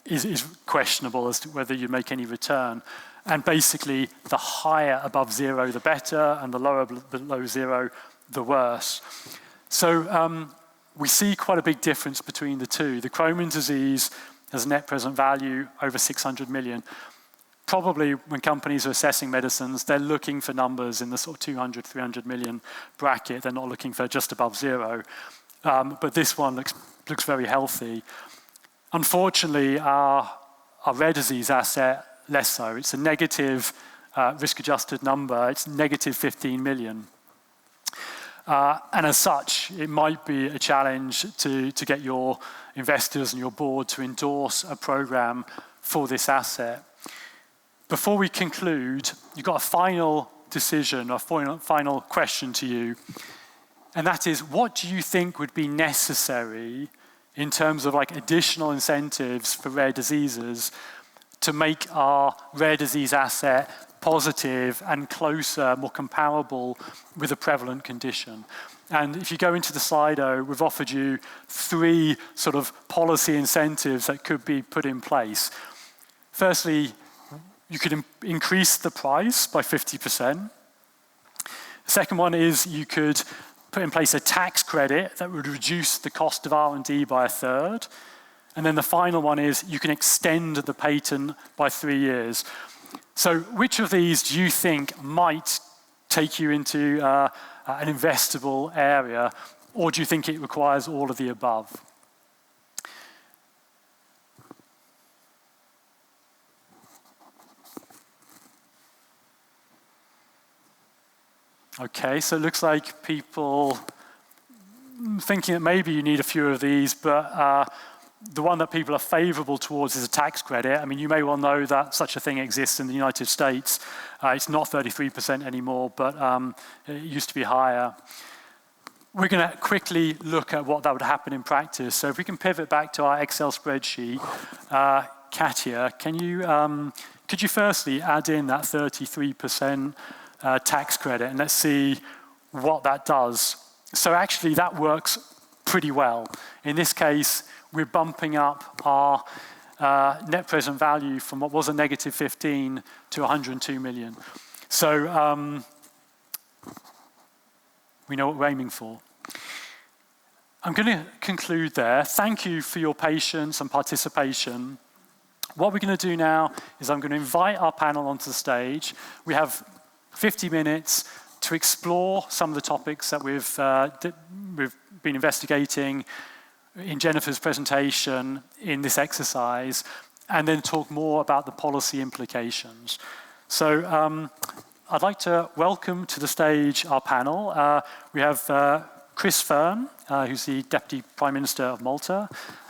is questionable as to whether you make any return. And basically, the higher above zero, the better, and the lower below zero, the worse. So we see quite a big difference between the two. The Crohn's disease has a net present value over 600 million. Probably when companies are assessing medicines, they're looking for numbers in the sort of 200, 300 million bracket. They're not looking for just above zero. But this one looks very healthy. Unfortunately, our rare disease asset, less so. It's a negative risk-adjusted number. It's negative 15 million. And as such, it might be a challenge to get your investors and your board to endorse a program for this asset. Before we conclude, you've got a final decision, a final question to you, and that is, what do you think would be necessary in terms of like additional incentives for rare diseases to make our rare disease asset positive and closer, more comparable with a prevalent condition? And if you go into the Slido, we've offered you 3 sort of policy incentives that could be put in place. Firstly, you could increase the price by 50%. The second one is you could put in place a tax credit that would reduce the cost of R&D by 1/3. And then the final one is you can extend the patent by 3 years. So which of these do you think might take you into an investable area, or do you think it requires all of the above? Okay, so it looks like people thinking that maybe you need a few of these, but the one that people are favorable towards is a tax credit. I mean, you may well know that such a thing exists in the United States. It's not 33% anymore, but it used to be higher. We're going to quickly look at what that would happen in practice. So if we can pivot back to our Excel spreadsheet, Katja, could you firstly add in that 33% tax credit, and let's see what that does. So actually that works pretty well. In this case, we're bumping up our net present value from what was a negative 15 to 102 million. So we know what we're aiming for. I'm going to conclude there. Thank you for your patience and participation. What we're going to do now is I'm going to invite our panel onto the stage. We have 50 minutes to explore some of the topics that we've been investigating in Jennifer's presentation in this exercise, and then talk more about the policy implications. So I'd like to welcome to the stage our panel. We have Chris Fern, who's the Deputy Prime Minister of Malta.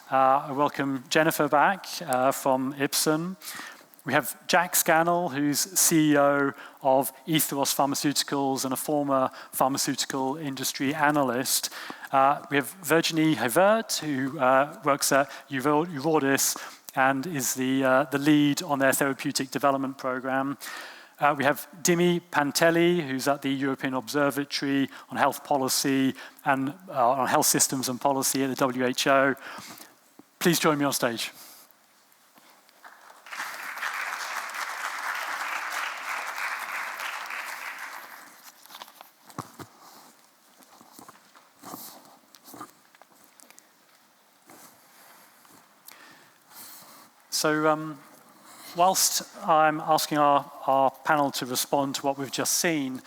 I welcome Jennifer back from Ipsen. We have Jack Scannell, who's CEO of Ethos Pharmaceuticals and a former pharmaceutical industry analyst. We have Virginie Hevert, who works at Eurordis and is the lead on their therapeutic development program. We have Dimi Pantelli, who's at the European Observatory on Health Policy and on Health Systems and Policy at the WHO. Please join me on stage. So whilst I'm asking our panel to respond to what we've just seen,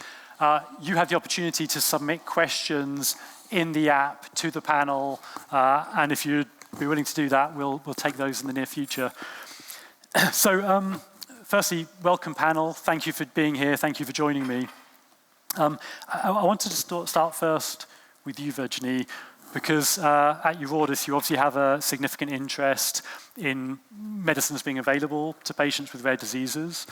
you have the opportunity to submit questions in the app to the panel, and if you'd be willing to do that, we'll take those in the near future. So firstly, welcome panel. Thank you for being here. Thank you for joining me. I wanted to start first with you, Virginie. because at Ordis you obviously have a significant interest in medicines being available to patients with rare diseases.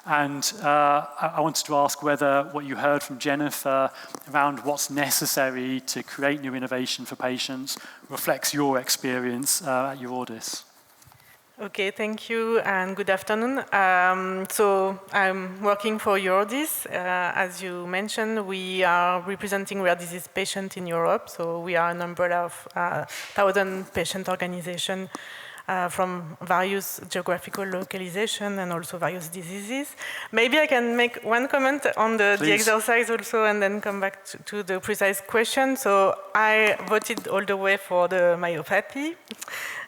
And I wanted to ask whether what you heard from Jennifer around what's necessary to create new innovation for patients reflects your experience at Ordis. Okay, thank you and good afternoon. So I'm working for Ordis. As you mentioned, we are representing rare disease patients in Europe. So we are a number of 1,000 patient organizations from various geographical localization and also various diseases. Maybe I can make one comment on the exercise also and then come back to the precise question. So I voted all the way for the myopathy.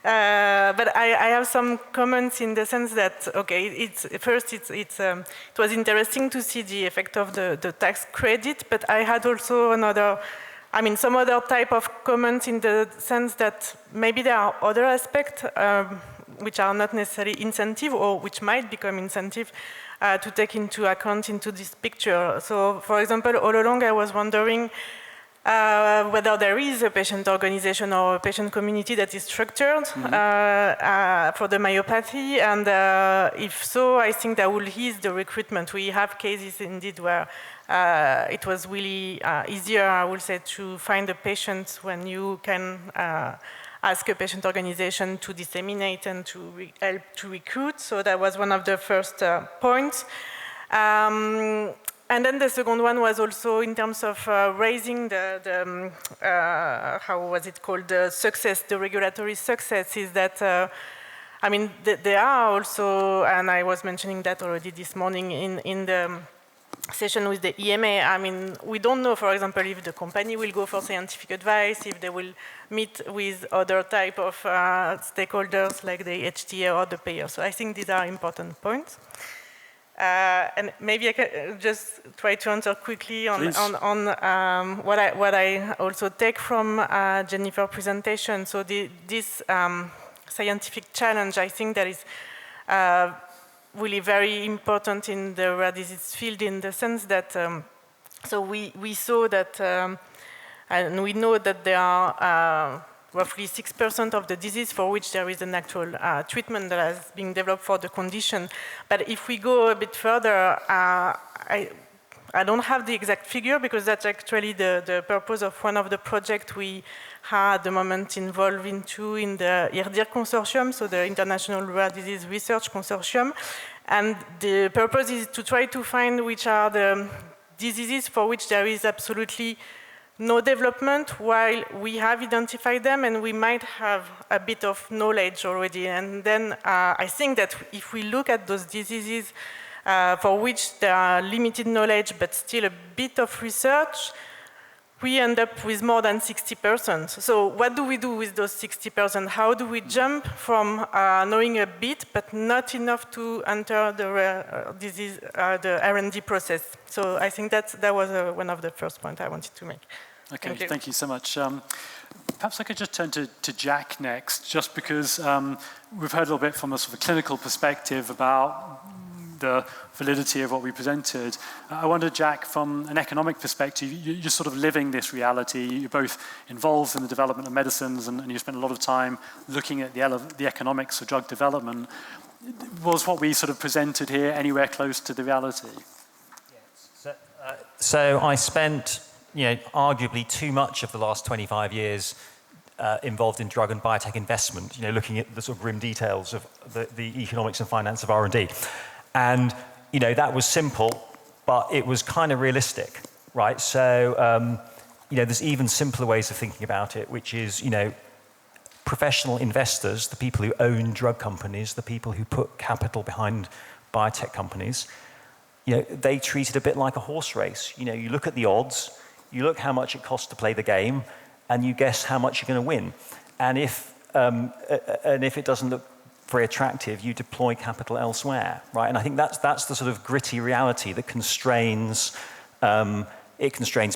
But I have some comments in the sense that, okay, it was interesting to see the effect of the tax credit, but I had also some other type of comments in the sense that maybe there are other aspects which are not necessarily incentive or which might become incentive to take into account into this picture. So, for example, all along I was wondering whether there is a patient organization or a patient community that is structured for the myopathy, and if so, I think that will ease the recruitment. We have cases indeed where it was really easier, I would say, to find the patients when you can ask a patient organization to disseminate and to help to recruit. So that was one of the first points. And then the second one was also in terms of raising the how was it called, the success, the regulatory success, is that, there are also, and I was mentioning that already this morning in the session with the EMA, we don't know, for example, if the company will go for scientific advice, if they will meet with other type of stakeholders like the HTA or the payer. So I think these are important points. And maybe I can just try to answer quickly on what I also take from Jennifer's presentation. So this scientific challenge, I think that is really very important in the rare disease field, in the sense that so we saw that and we know that there are roughly 6% of the disease for which there is an actual treatment that has been developed for the condition. But if we go a bit further, I don't have the exact figure, because that's actually the purpose of one of the projects we had at the moment involved into in the IRDIR consortium, so the International Rare Disease Research Consortium. And the purpose is to try to find which are the diseases for which there is absolutely no development, while we have identified them and we might have a bit of knowledge already. And then I think that if we look at those diseases for which there are limited knowledge but still a bit of research, we end up with more than 60%. So what do we do with those 60%? How do we jump from knowing a bit but not enough to enter the rare disease, the R&D process? So I think that was one of the first points I wanted to make. Okay, thank you so much. Perhaps I could just turn to Jack next, just because we've heard a little bit from a sort of clinical perspective about the validity of what we presented. I wonder, Jack, from an economic perspective, you're sort of living this reality. You're both involved in the development of medicines, and you spend a lot of time looking at the economics of drug development. Was what we sort of presented here anywhere close to the reality? Yes. So I spent, arguably too much of the last 25 years involved in drug and biotech investment, looking at the sort of grim details of the economics and finance of R&D. And, that was simple, but it was kind of realistic, right? So, there's even simpler ways of thinking about it, which is, professional investors, the people who own drug companies, the people who put capital behind biotech companies, they treat it a bit like a horse race. You look at the odds, you look how much it costs to play the game, and you guess how much you're going to win. And if it doesn't look very attractive, you deploy capital elsewhere, right? And I think that's the sort of gritty reality that constrains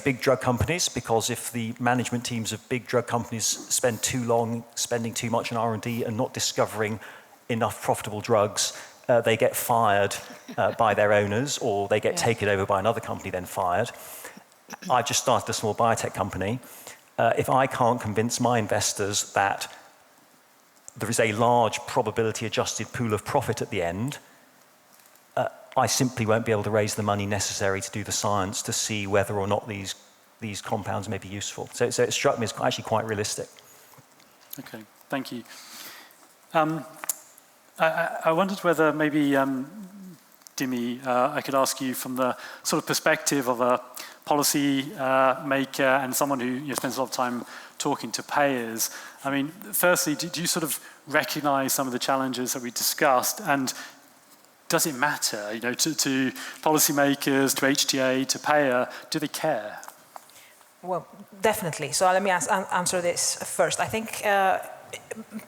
big drug companies, because if the management teams of big drug companies spend too long spending too much on R&D and not discovering enough profitable drugs, they get fired by their owners, or they get taken over by another company, then fired. I've just started a small biotech company. if I can't convince my investors that there is a large probability-adjusted pool of profit at the end, I simply won't be able to raise the money necessary to do the science to see whether or not these compounds may be useful. So it struck me as actually quite realistic. Okay, thank you. I wondered whether maybe, Dimi, I could ask you from the sort of perspective of a policy maker and someone who spends a lot of time talking to payers. I mean, firstly, do you sort of recognize some of the challenges that we discussed, and does it matter, to policymakers, to HTA, to payer? Do they care? Well, definitely. So let me answer this first. I think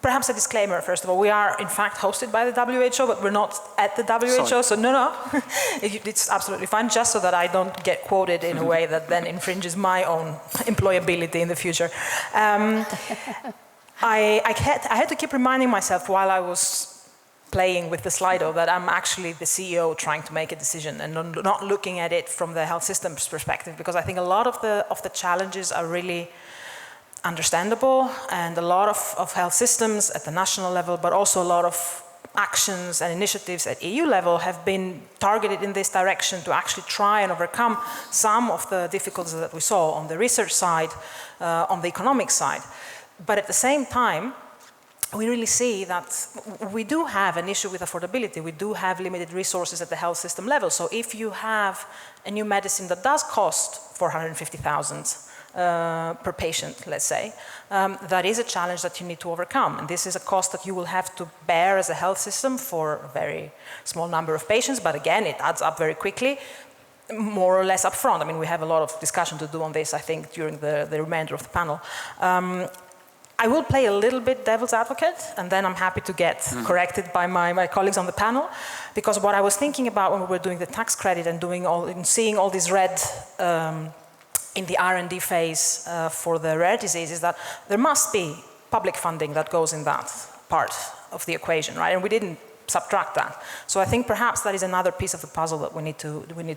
perhaps a disclaimer, first of all. We are, in fact, hosted by the WHO, but we're not at the WHO. Sorry. So no. It's absolutely fine, just so that I don't get quoted in a way that then infringes my own employability in the future. I had to keep reminding myself while I was playing with the Slido that I'm actually the CEO trying to make a decision and not looking at it from the health systems perspective, because I think a lot of the challenges are really understandable, and a lot of health systems at the national level, but also a lot of actions and initiatives at EU level have been targeted in this direction to actually try and overcome some of the difficulties that we saw on the research side, on the economic side. But at the same time, we really see that we do have an issue with affordability. We do have limited resources at the health system level. So if you have a new medicine that does cost 450,000 per patient, let's say, that is a challenge that you need to overcome. And this is a cost that you will have to bear as a health system for a very small number of patients. But again, it adds up very quickly, more or less upfront. I mean, we have a lot of discussion to do on this, I think, during the remainder of the panel. I will play a little bit devil's advocate, and then I'm happy to get corrected by my colleagues on the panel, because what I was thinking about when we were doing the tax credit and seeing all this red in the R&D phase for the rare disease is that there must be public funding that goes in that part of the equation, right? And we didn't subtract that. So I think perhaps that is another piece of the puzzle that we need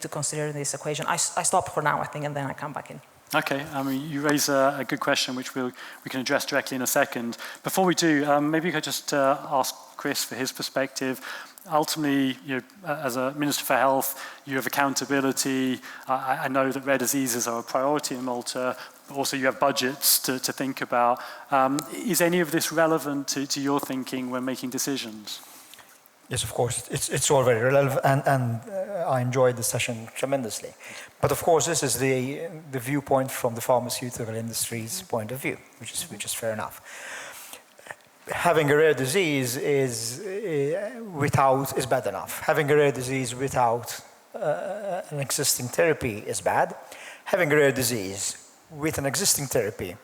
to consider in this equation. I stop for now, I think, and then I come back in. Okay, I mean, you raise a good question, which we can address directly in a second. Before we do, maybe you could just ask Chris for his perspective. Ultimately, as a Minister for Health, you have accountability. I know that rare diseases are a priority in Malta, but also you have budgets to think about. Is any of this relevant to your thinking when making decisions? Yes, of course. It's all very relevant, and I enjoyed the session tremendously. But of course, this is the viewpoint from the pharmaceutical industry's point of view, which is fair enough. Having a rare disease is bad enough. Having a rare disease without an existing therapy is bad. Having a rare disease with an existing therapy,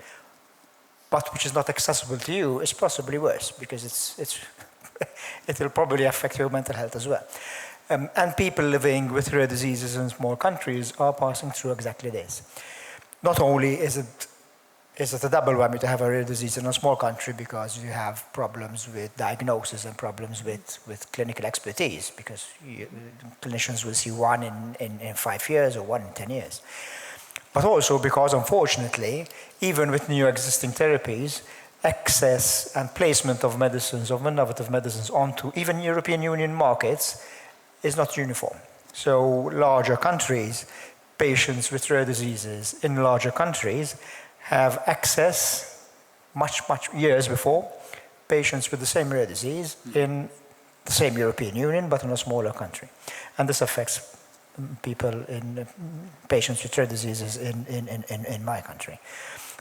but which is not accessible to you, is possibly worse, because it will probably affect your mental health as well. And people living with rare diseases in small countries are passing through exactly this. Not only is it a double whammy to have a rare disease in a small country, because you have problems with diagnosis and problems with clinical expertise, because clinicians will see one in 5 years or one in 10 years. But also because, unfortunately, even with new existing therapies, access and placement of medicines, of innovative medicines, onto even European Union markets is not uniform. So larger countries, patients with rare diseases in larger countries have access much years before patients with the same rare disease in the same European Union, but in a smaller country. And this affects patients with rare diseases in my country.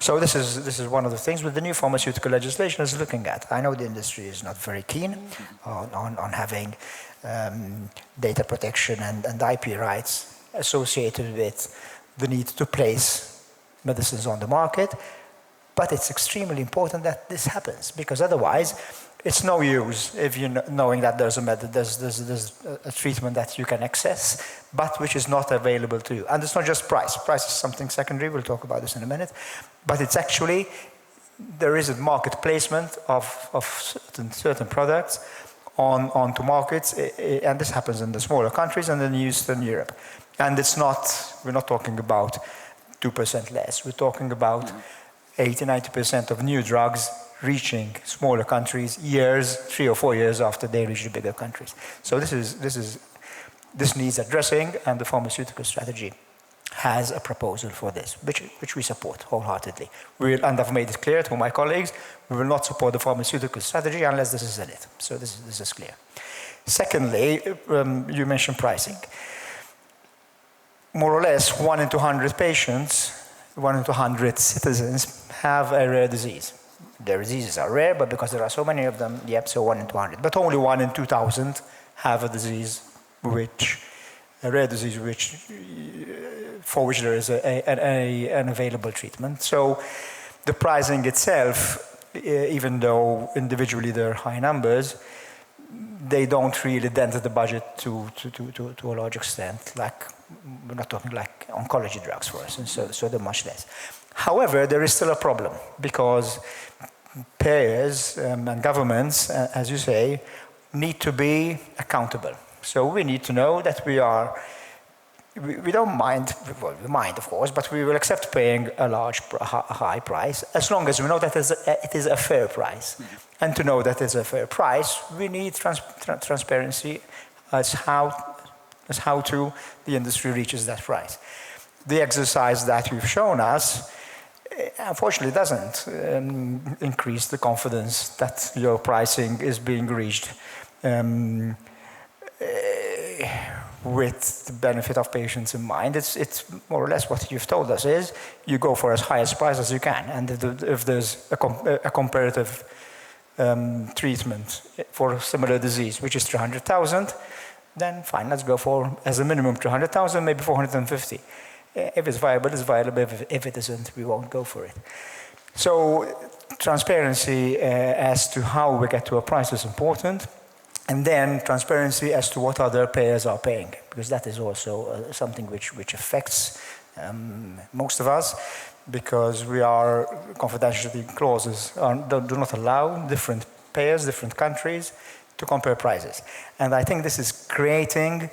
So this is one of the things with the new pharmaceutical legislation is looking at. I know the industry is not very keen on having data protection and IP rights associated with the need to place medicines on the market, but it's extremely important that this happens, because otherwise it's no use if knowing that there's a treatment that you can access, but which is not available to you. And it's not just price. Price is something secondary. We'll talk about this in a minute. But it's actually, there is a market placement of certain products onto markets, and this happens in the smaller countries and in Eastern Europe. And we're not talking about 2% less. We're talking about 80-90% of new drugs reaching smaller countries 3 or 4 years after they reach the bigger countries. So this needs addressing, and the pharmaceutical strategy has a proposal for this, which we support wholeheartedly. And I've made it clear to my colleagues, we will not support the pharmaceutical strategy unless this is in it. So this is clear. Secondly, you mentioned pricing. More or less, 1 in 200 patients, 1 in 200 citizens have a rare disease. Their diseases are rare, but because there are so many of them, yep, so 1 in 200. But only 1 in 2,000 have a disease a rare disease for which there is an available treatment. So the pricing itself, even though individually there are high numbers, they don't really dent the budget to a large extent. Like, we're not talking like oncology drugs, for instance, so they're much less. However, there is still a problem because payers and governments, as you say, need to be accountable. So we need to know that we don't mind, well, we mind of course, but we will accept paying a high price as long as we know that it is a fair price. Mm-hmm. And to know that it's a fair price, we need transparency as how to the industry reaches that price. The exercise that you've shown us, unfortunately, doesn't increase the confidence that your pricing is being reached with the benefit of patients in mind. It's more or less what you've told us is you go for as highest price as you can, and if there's a comparative treatment for a similar disease, which is 300,000, then fine, let's go for as a minimum 300,000, maybe 450. If it's viable, it's viable. If it isn't, we won't go for it. So transparency as to how we get to a price is important. And then transparency as to what other payers are paying, because that is also something which affects most of us, because confidentiality clauses do not allow different payers, different countries to compare prices. And I think this is creating,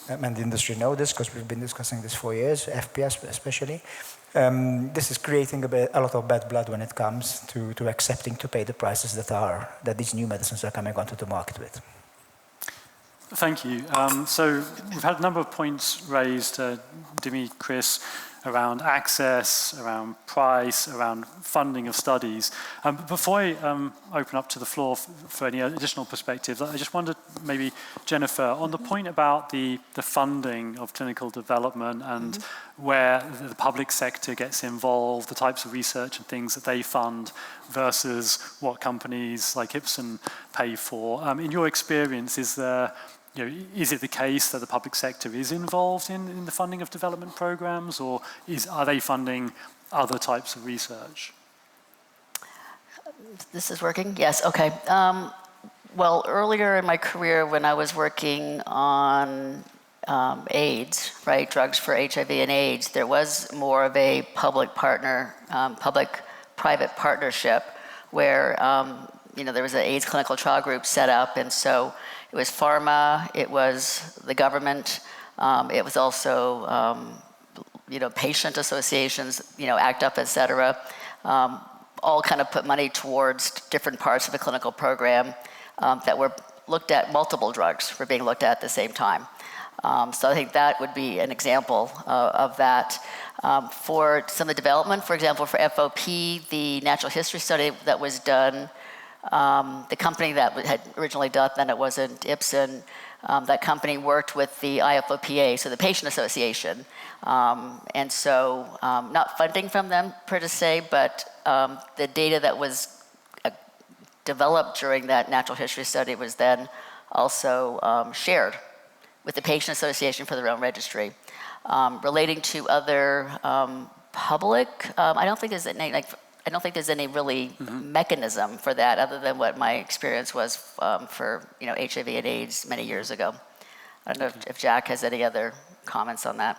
and the industry knows this because we've been discussing this for years, FPS especially, this is creating a lot of bad blood when it comes to accepting to pay the prices that these new medicines are coming onto the market with. Thank you. So we've had a number of points raised, Dimi, Chris, around access, around price, around funding of studies. Before I open up to the floor for any additional perspectives, I just wondered, maybe Jennifer, on the point about the funding of clinical development and where the public sector gets involved, the types of research and things that they fund versus what companies like Ipsen pay for. In your experience, is it the case that the public sector is involved in the funding of development programs, or are they funding other types of research? This is working? Yes, okay. Well, earlier in my career when I was working on AIDS, right, drugs for HIV and AIDS, there was more of a public-private partnership where there was an AIDS clinical trial group set up, and so it was pharma, it was the government, it was also patient associations, ACT UP, et cetera, all kind of put money towards different parts of the clinical program that were looked at, multiple drugs were being looked at the same time. So I think that would be an example of that. For some of the development, for example, for FOP, the natural history study that was done, the company that had originally done that, it wasn't Ipsen, that company worked with the IFOPA, so the patient association. And so not funding from them per se, but the data that was developed during that natural history study was then also shared with the patient association for their own registry. Relating to other public, I don't think there's any really mechanism for that other than what my experience was for HIV and AIDS many years ago. I don't know if Jack has any other comments on that.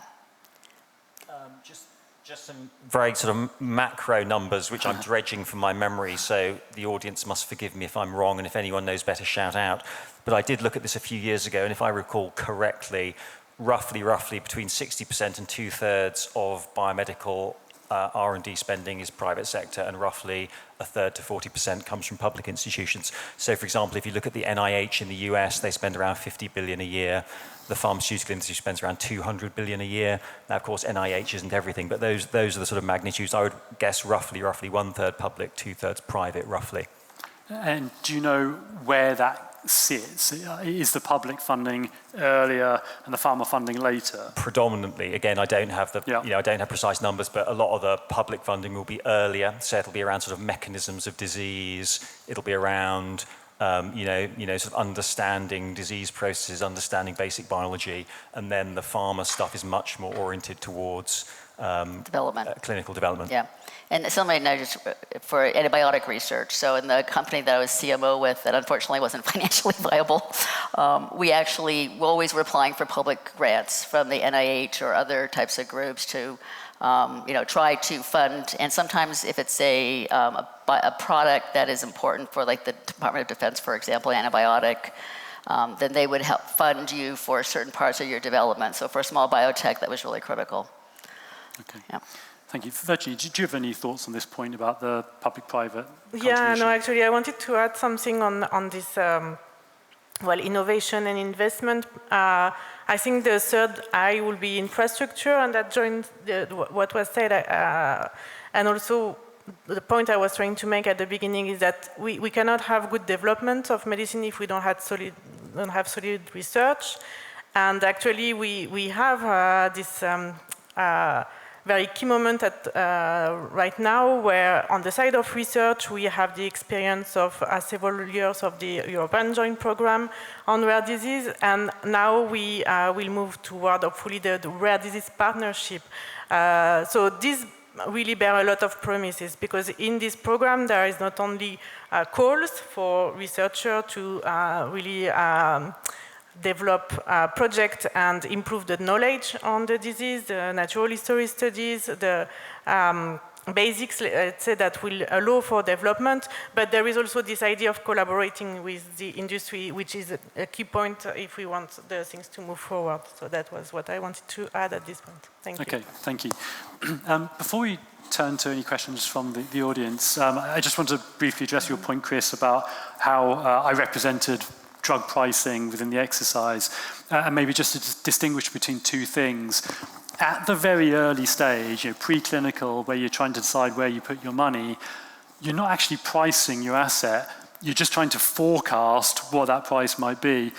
Just some very sort of macro numbers, which I'm dredging from my memory, so the audience must forgive me if I'm wrong, and if anyone knows better, shout out. But I did look at this a few years ago, and if I recall correctly, roughly between 60% and 2/3 of biomedical R&D spending is private sector, and roughly a third to 40% comes from public institutions. So for example, if you look at the NIH in the US, they spend around 50 billion a year. The pharmaceutical industry spends around 200 billion a year. Now, of course, NIH isn't everything, but those are the sort of magnitudes. I would guess roughly 1/3 public, 2/3 private, roughly. And do you know where that sits? Is the public funding earlier and the pharma funding later? Predominantly. Again, I don't have I don't have precise numbers, but a lot of the public funding will be earlier. So it'll be around sort of mechanisms of disease. It'll be around sort of understanding disease processes, understanding basic biology, and then the pharma stuff is much more oriented towards development. Clinical development. Yeah, and somebody noticed for antibiotic research. So in the company that I was CMO with, that unfortunately wasn't financially viable, we actually always were applying for public grants from the NIH or other types of groups to try to fund. And sometimes if it's a product that is important for like the Department of Defense, for example, antibiotic, then they would help fund you for certain parts of your development. So for a small biotech, that was really critical. Okay. Yeah. Thank you. Virginie, do you have any thoughts on this point about the public-private contribution? Yeah, no, actually, I wanted to add something on this, innovation and investment. I think the third I will be infrastructure, and that joins what was said. And also, the point I was trying to make at the beginning is that we cannot have good development of medicine if we don't have solid research. And actually, we have this very key moment right now, where on the side of research, we have the experience of several years of the European Joint Program on rare disease, and now we will move toward, hopefully, the rare disease partnership. So this really bear a lot of promises, because in this program, there is not only calls for researchers to really develop projects and improve the knowledge on the disease, the natural history studies, the basics, let's say, that will allow for development. But there is also this idea of collaborating with the industry, which is a key point if we want the things to move forward. So that was what I wanted to add at this point. Thank you. Okay, thank you. Before we turn to any questions from the audience, I just want to briefly address your point, Chris, about how I represented drug pricing within the exercise, and maybe just to distinguish between two things. At the very early stage, preclinical, where you're trying to decide where you put your money, you're not actually pricing your asset, you're just trying to forecast what that price might be.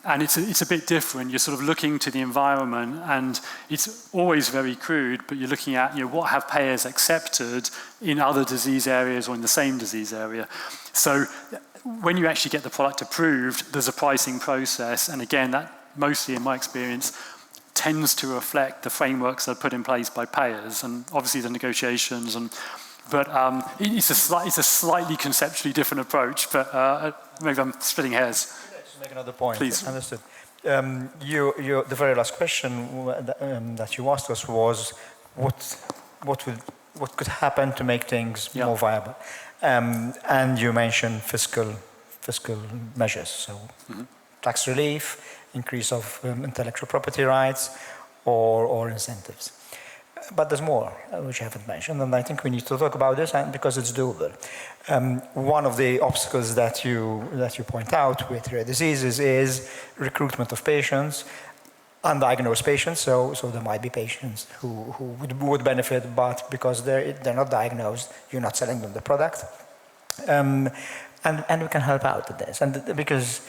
And it's a bit different. You're sort of looking to the environment, and it's always very crude, but you're looking at what have payers accepted in other disease areas or in the same disease area. So when you actually get the product approved, there's a pricing process, and again, that mostly, in my experience, tends to reflect the frameworks that are put in place by payers, and obviously the negotiations. But it's a slightly conceptually different approach. But maybe I'm splitting hairs. Just make another point. Please. Understood. The very last question that you asked us was, what could happen to make things more viable? And you mentioned fiscal measures, so tax relief, increase of intellectual property rights, or incentives. But there's more, which I haven't mentioned, and I think we need to talk about this, because it's doable. One of the obstacles that you point out with rare diseases is recruitment of patients, undiagnosed patients. So there might be patients who would benefit, but because they're not diagnosed, you're not selling them the product. And we can help out with this, and because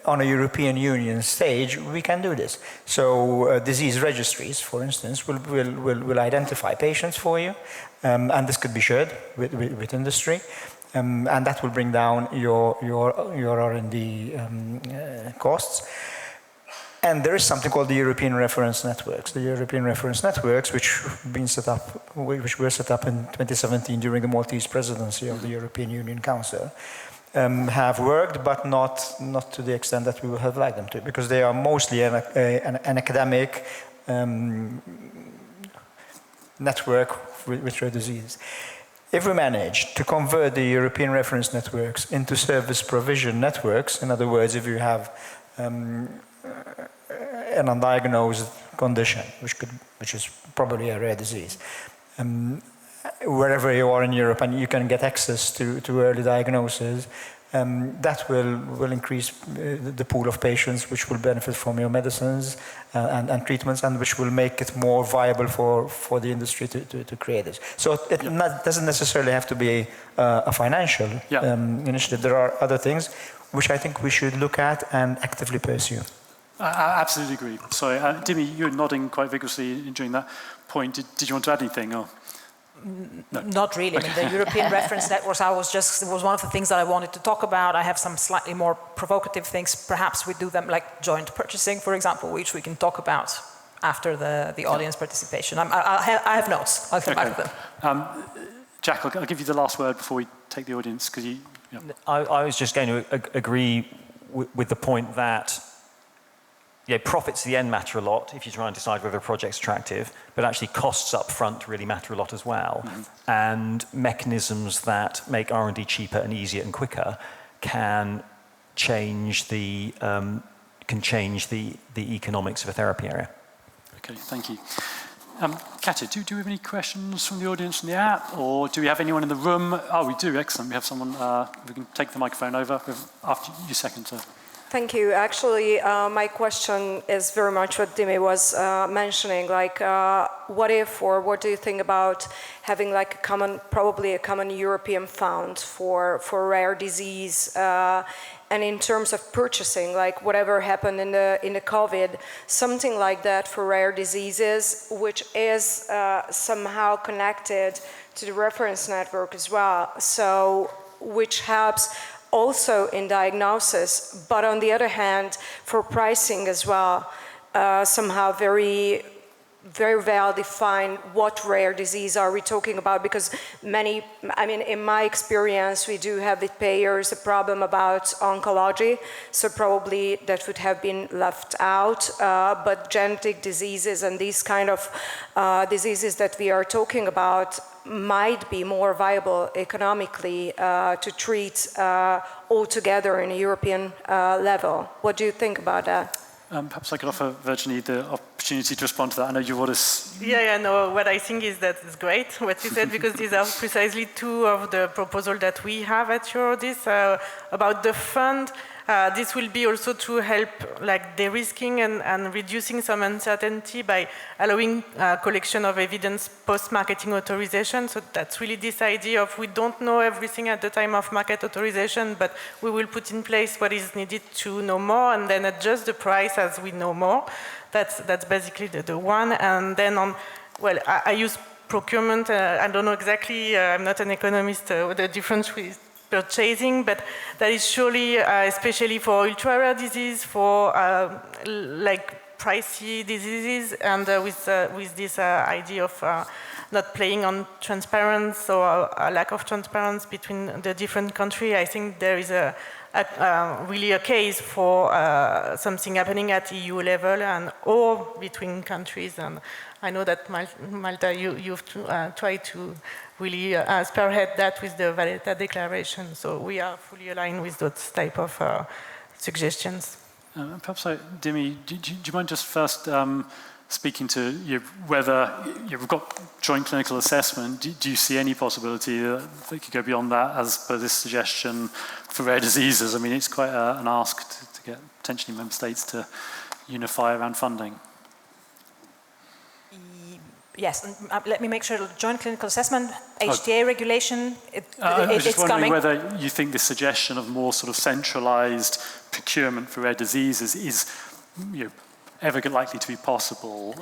on a European Union stage, we can do this. So disease registries, for instance, will identify patients for you, and this could be shared with industry, and that will bring down your R&D costs. And there is something called the European Reference Networks. The European Reference Networks, which were set up in 2017 during the Maltese presidency of the European Union Council, have worked, but not to the extent that we would have liked them to, because they are mostly an academic network with rare disease. If we manage to convert the European reference networks into service provision networks, in other words, if you have an undiagnosed condition, which is probably a rare disease, wherever you are in Europe, and you can get access to early diagnosis, that will increase the pool of patients which will benefit from your medicines and treatments, and which will make it more viable for the industry to create this. So it doesn't necessarily have to be a financial initiative. There are other things which I think we should look at and actively pursue. I absolutely agree. Sorry, Dimi, you're nodding quite vigorously during that point. Did you want to add anything? Or? No. Not really. I mean, the European reference networks, it was one of the things that I wanted to talk about. I have some slightly more provocative things. Perhaps we do them like joint purchasing, for example, which we can talk about after the audience participation. I have notes. I'll come back to them. Jack, I'll give you the last word before we take the audience, because you... Yeah. I was just going to agree with the point that profits at the end matter a lot if you try and decide whether a project's attractive, but actually costs up front really matter a lot as well. Mm-hmm. And mechanisms that make R&D cheaper and easier and quicker can change the economics of a therapy area. Okay, thank you. Katya, do we have any questions from the audience from the app, or do we have anyone in the room? Oh, we do, excellent. We have someone, we can take the microphone over after you second to... Thank you. Actually, my question is very much what Dimi was mentioning. Like, what if, or what do you think about having like probably a common European fund for rare disease, and in terms of purchasing, like whatever happened in the COVID, something like that for rare diseases, which is somehow connected to the reference network as well. So, which helps also in diagnosis, but on the other hand, for pricing as well, somehow very, very well defined what rare disease are we talking about, because in my experience, we do have with payers a problem about oncology, so probably that would have been left out, but genetic diseases and these kind of diseases that we are talking about might be more viable economically to treat altogether in a European level. What do you think about that? Perhaps I could offer Virginie the opportunity to respond to that. I know you want to... No, what I think is that it's great what you said, because these are precisely two of the proposals that we have at Eurodis about the fund. This will be also to help like de-risking and reducing some uncertainty by allowing collection of evidence post-marketing authorization. So that's really this idea of we don't know everything at the time of market authorization, but we will put in place what is needed to know more and then adjust the price as we know more. That's basically the one. And then I use procurement. I don't know exactly, I'm not an economist, the difference with purchasing, but that is surely, especially for ultra-rare disease, for like pricey diseases, and with this idea of not playing on transparency or a lack of transparency between the different countries, I think there is really a case for something happening at EU level and or between countries. And I know that Malta, you've tried to really spearhead that with the Valletta Declaration. So we are fully aligned with those type of suggestions. Perhaps, Dimi, do you mind just first speaking to whether we've got joint clinical assessment? Do you see any possibility that they could go beyond that as per this suggestion for rare diseases? I mean, it's quite an ask to get potentially member states to unify around funding. Yes, and let me make sure, joint clinical assessment, HTA regulation, I was just wondering coming. whether you think this suggestion of more sort of centralized procurement for rare diseases is ever likely to be possible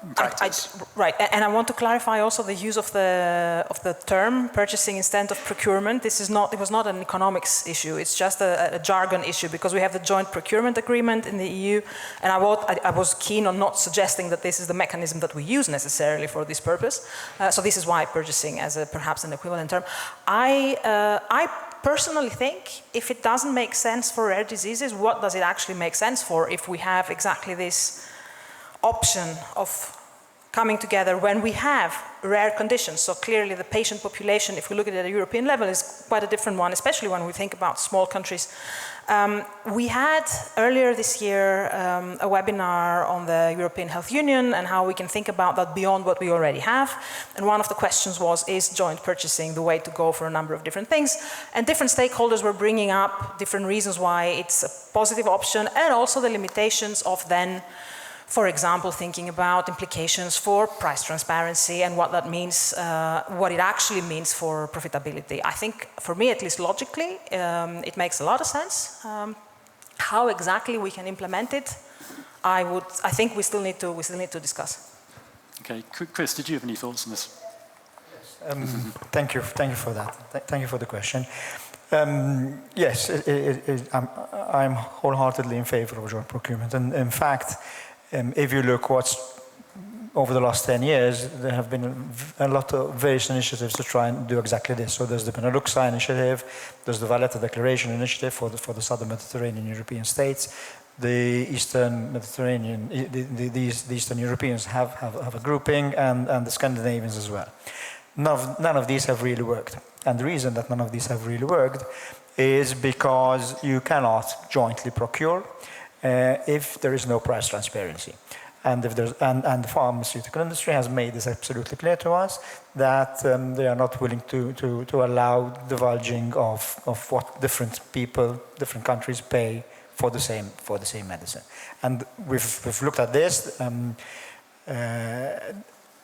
in practice? Right, and I want to clarify also the use of the term purchasing instead of procurement. It was not an economics issue, it's just a jargon issue, because we have the joint procurement agreement in the EU, and I was keen on not suggesting that this is the mechanism that we use necessarily for this purpose. So this is why purchasing as perhaps an equivalent term. I personally think if it doesn't make sense for rare diseases, what does it actually make sense for if we have exactly this option of coming together when we have rare conditions. So clearly the patient population, if we look at it at a European level, is quite a different one, especially when we think about small countries. We had earlier this year a webinar on the European Health Union and how we can think about that beyond what we already have. And one of the questions was, is joint purchasing the way to go for a number of different things? And different stakeholders were bringing up different reasons why it's a positive option, and also the limitations of then, for example, thinking about implications for price transparency and what that means, what it actually means for profitability. I think, for me at least logically, it makes a lot of sense. How exactly we can implement it, I think we still need to discuss. Okay, Chris, did you have any thoughts on this? Thank you for that. Thank you for the question. Yes, I'm wholeheartedly in favor of joint procurement, and in fact, if you look over the last 10 years, there have been a lot of various initiatives to try and do exactly this. So there's the Benelux initiative, there's the Valletta Declaration initiative for the Southern Mediterranean European states. The Eastern Mediterranean, the Eastern Europeans have a grouping, and the Scandinavians as well. None of these have really worked. And the reason that none of these have really worked is because you cannot jointly procure if there is no price transparency. And the pharmaceutical industry has made this absolutely clear to us, that they are not willing to allow divulging of what different people, different countries pay for the same medicine. And we've looked at this.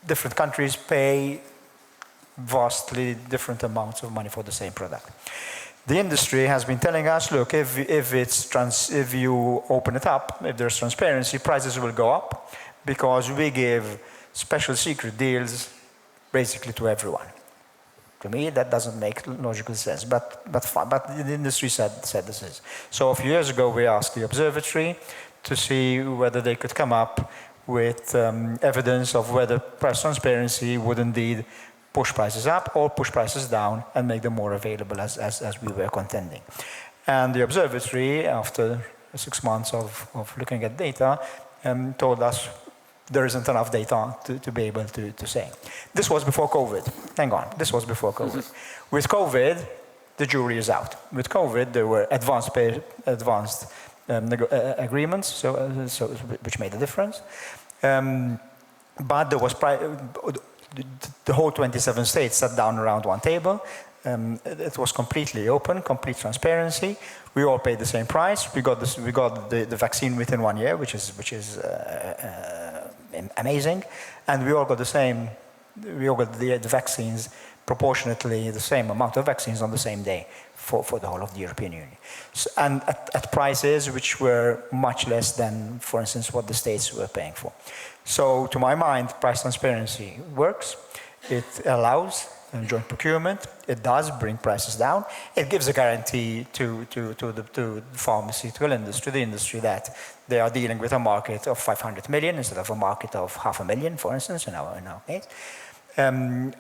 Different countries pay vastly different amounts of money for the same product. The industry has been telling us, look, if you open it up, if there's transparency, prices will go up, because we give special secret deals basically to everyone. To me, that doesn't make logical sense, but the industry said this is. So a few years ago, we asked the observatory to see whether they could come up with evidence of whether price transparency would indeed push prices up or push prices down and make them more available as we were contending. And the observatory, after 6 months of looking at data, told us there isn't enough data to be able to say. This was before COVID. Hang on, this was before COVID. With COVID, the jury is out. With COVID, there were advanced agreements, which made a difference. But there was the whole 27 states sat down around one table. It was completely open, complete transparency. We all paid the same price. We got the vaccine within 1 year, which is amazing. And we all got the same. We all got the vaccines proportionately, the same amount of vaccines on the same day for the whole of the European Union, and at prices which were much less than, for instance, what the states were paying for. So, to my mind, price transparency works. It allows joint procurement. It does bring prices down. It gives a guarantee to the pharmaceutical industry, the industry, that they are dealing with a market of 500 million instead of a market of 500,000, for instance, in our case. And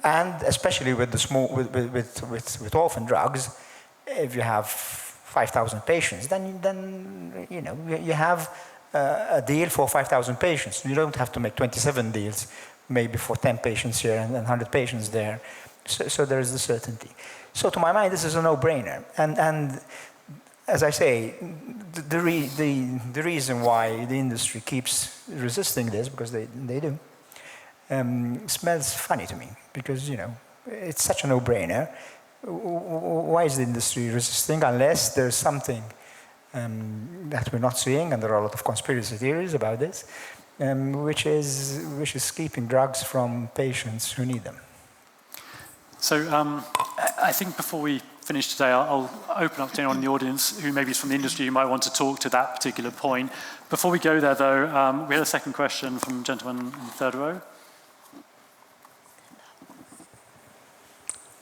especially with the small, with orphan drugs, if you have 5,000 patients, then you have a deal for 5,000 patients. You don't have to make 27 deals, maybe for 10 patients here and 100 patients there. So there is the certainty. So to my mind, this is a no-brainer. And as I say, the reason why the industry keeps resisting this, because they do, smells funny to me, because it's such a no-brainer. Why is the industry resisting, unless there's something that we're not seeing, and there are a lot of conspiracy theories about this, which is keeping drugs from patients who need them. So I think before we finish today, I'll open up to anyone in the audience who maybe is from the industry who might want to talk to that particular point. Before we go there, though, we had a second question from a gentleman in the third row.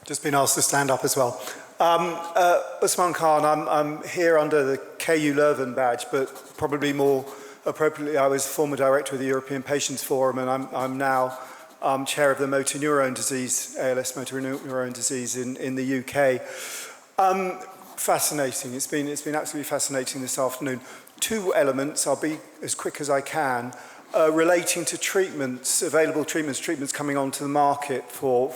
Just been asked to stand up as well. Usman Khan, I'm here under the KU Leuven badge, but probably more appropriately, I was former director of the European Patients Forum, and I'm now chair of the motor neurone disease, ALS motor neurone disease in the UK. Fascinating. It's been absolutely fascinating this afternoon. Two elements. I'll be as quick as I can. relating to treatments, available treatments coming onto the market for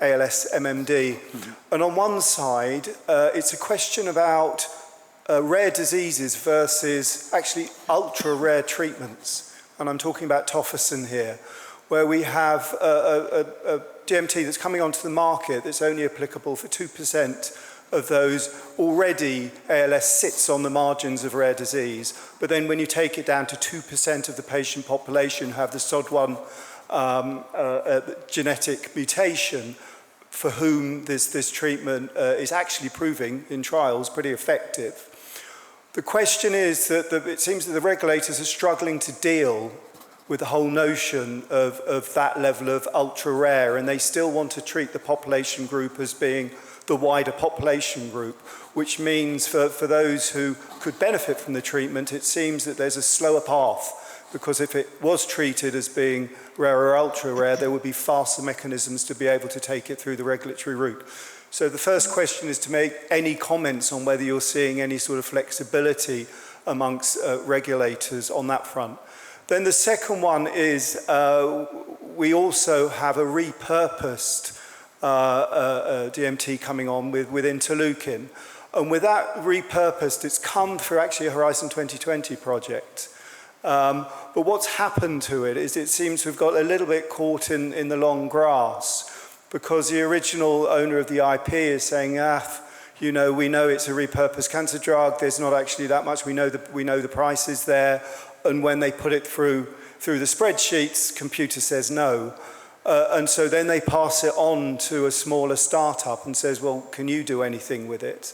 ALS, MMD. And on one side, it's a question about rare diseases versus actually ultra-rare treatments. And I'm talking about tofersen here, where we have a DMT that's coming onto the market that's only applicable for 2% of those. Already ALS sits on the margins of rare disease, but then when you take it down to 2% of the patient population who have the SOD1 genetic mutation, for whom this treatment is actually proving in trials pretty effective. The question is that it seems that the regulators are struggling to deal with the whole notion of that level of ultra rare, and they still want to treat the population group as being the wider population group, which means for those who could benefit from the treatment, it seems that there's a slower path, because if it was treated as being rare or ultra rare, there would be faster mechanisms to be able to take it through the regulatory route. So the first question is to make any comments on whether you're seeing any sort of flexibility amongst regulators on that front. Then the second one is we also have a repurposed DMT coming on with interleukin. And with that repurposed, it's come through actually a Horizon 2020 project. But what's happened to it is it seems to have got a little bit caught in the long grass, because the original owner of the IP is saying, you know, we know it's a repurposed cancer drug, there's not actually that much, we know the price is there, and when they put it through the spreadsheets, computer says no. And so then they pass it on to a smaller startup and says, well, can you do anything with it?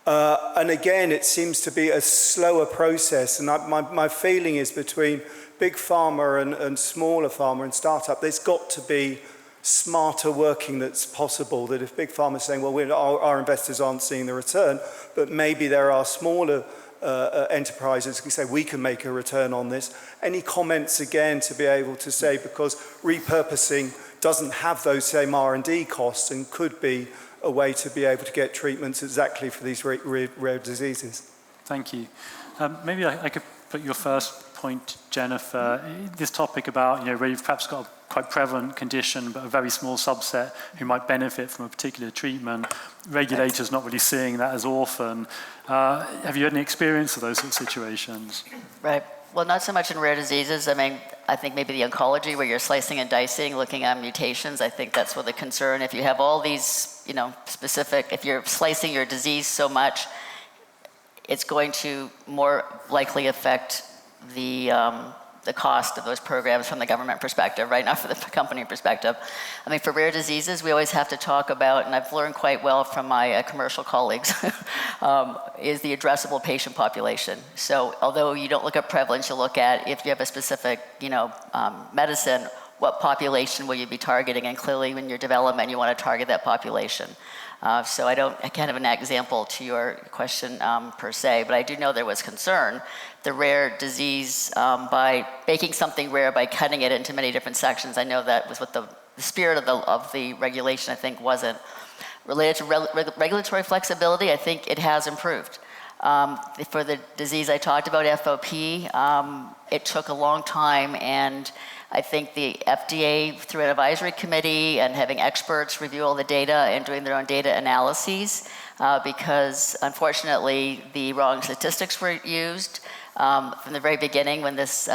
And again, it seems to be a slower process, and my feeling is between big pharma and smaller pharma and startup, there's got to be smarter working that's possible, that if big pharma is saying, well, our investors aren't seeing the return, but maybe there are smaller enterprises who say, we can make a return on this. Any comments again to be able to say, because repurposing doesn't have those same R&D costs and could be a way to be able to get treatments exactly for these rare diseases. Thank you. Maybe I could put your first point, Jennifer, this topic about, you know, where you've perhaps got a quite prevalent condition, but a very small subset who might benefit from a particular treatment. Regulators not really seeing that as orphan. Have you had any experience of those sorts of situations? Right. Well, not so much in rare diseases. I mean, I think maybe the oncology where you're slicing and dicing, looking at mutations, I think that's what the concern. If you have all these, you know, specific, if you're slicing your disease so much, it's going to more likely affect the cost of those programs from the government perspective, right? Not for the company perspective. I mean, for rare diseases, we always have to talk about, and I've learned quite well from my commercial colleagues, is the addressable patient population. So although you don't look at prevalence, you look at if you have a specific, you know, medicine, what population will you be targeting? And clearly when you're development, you want to target that population. So I can't have an example to your question per se, but I do know there was concern. The rare disease, by making something rare, by cutting it into many different sections, I know that was what the spirit of the regulation, I think, wasn't. Related to regulatory flexibility, I think it has improved. For the disease I talked about, FOP, it took a long time, and I think the FDA, through an advisory committee and having experts review all the data and doing their own data analyses, because unfortunately the wrong statistics were used from the very beginning when this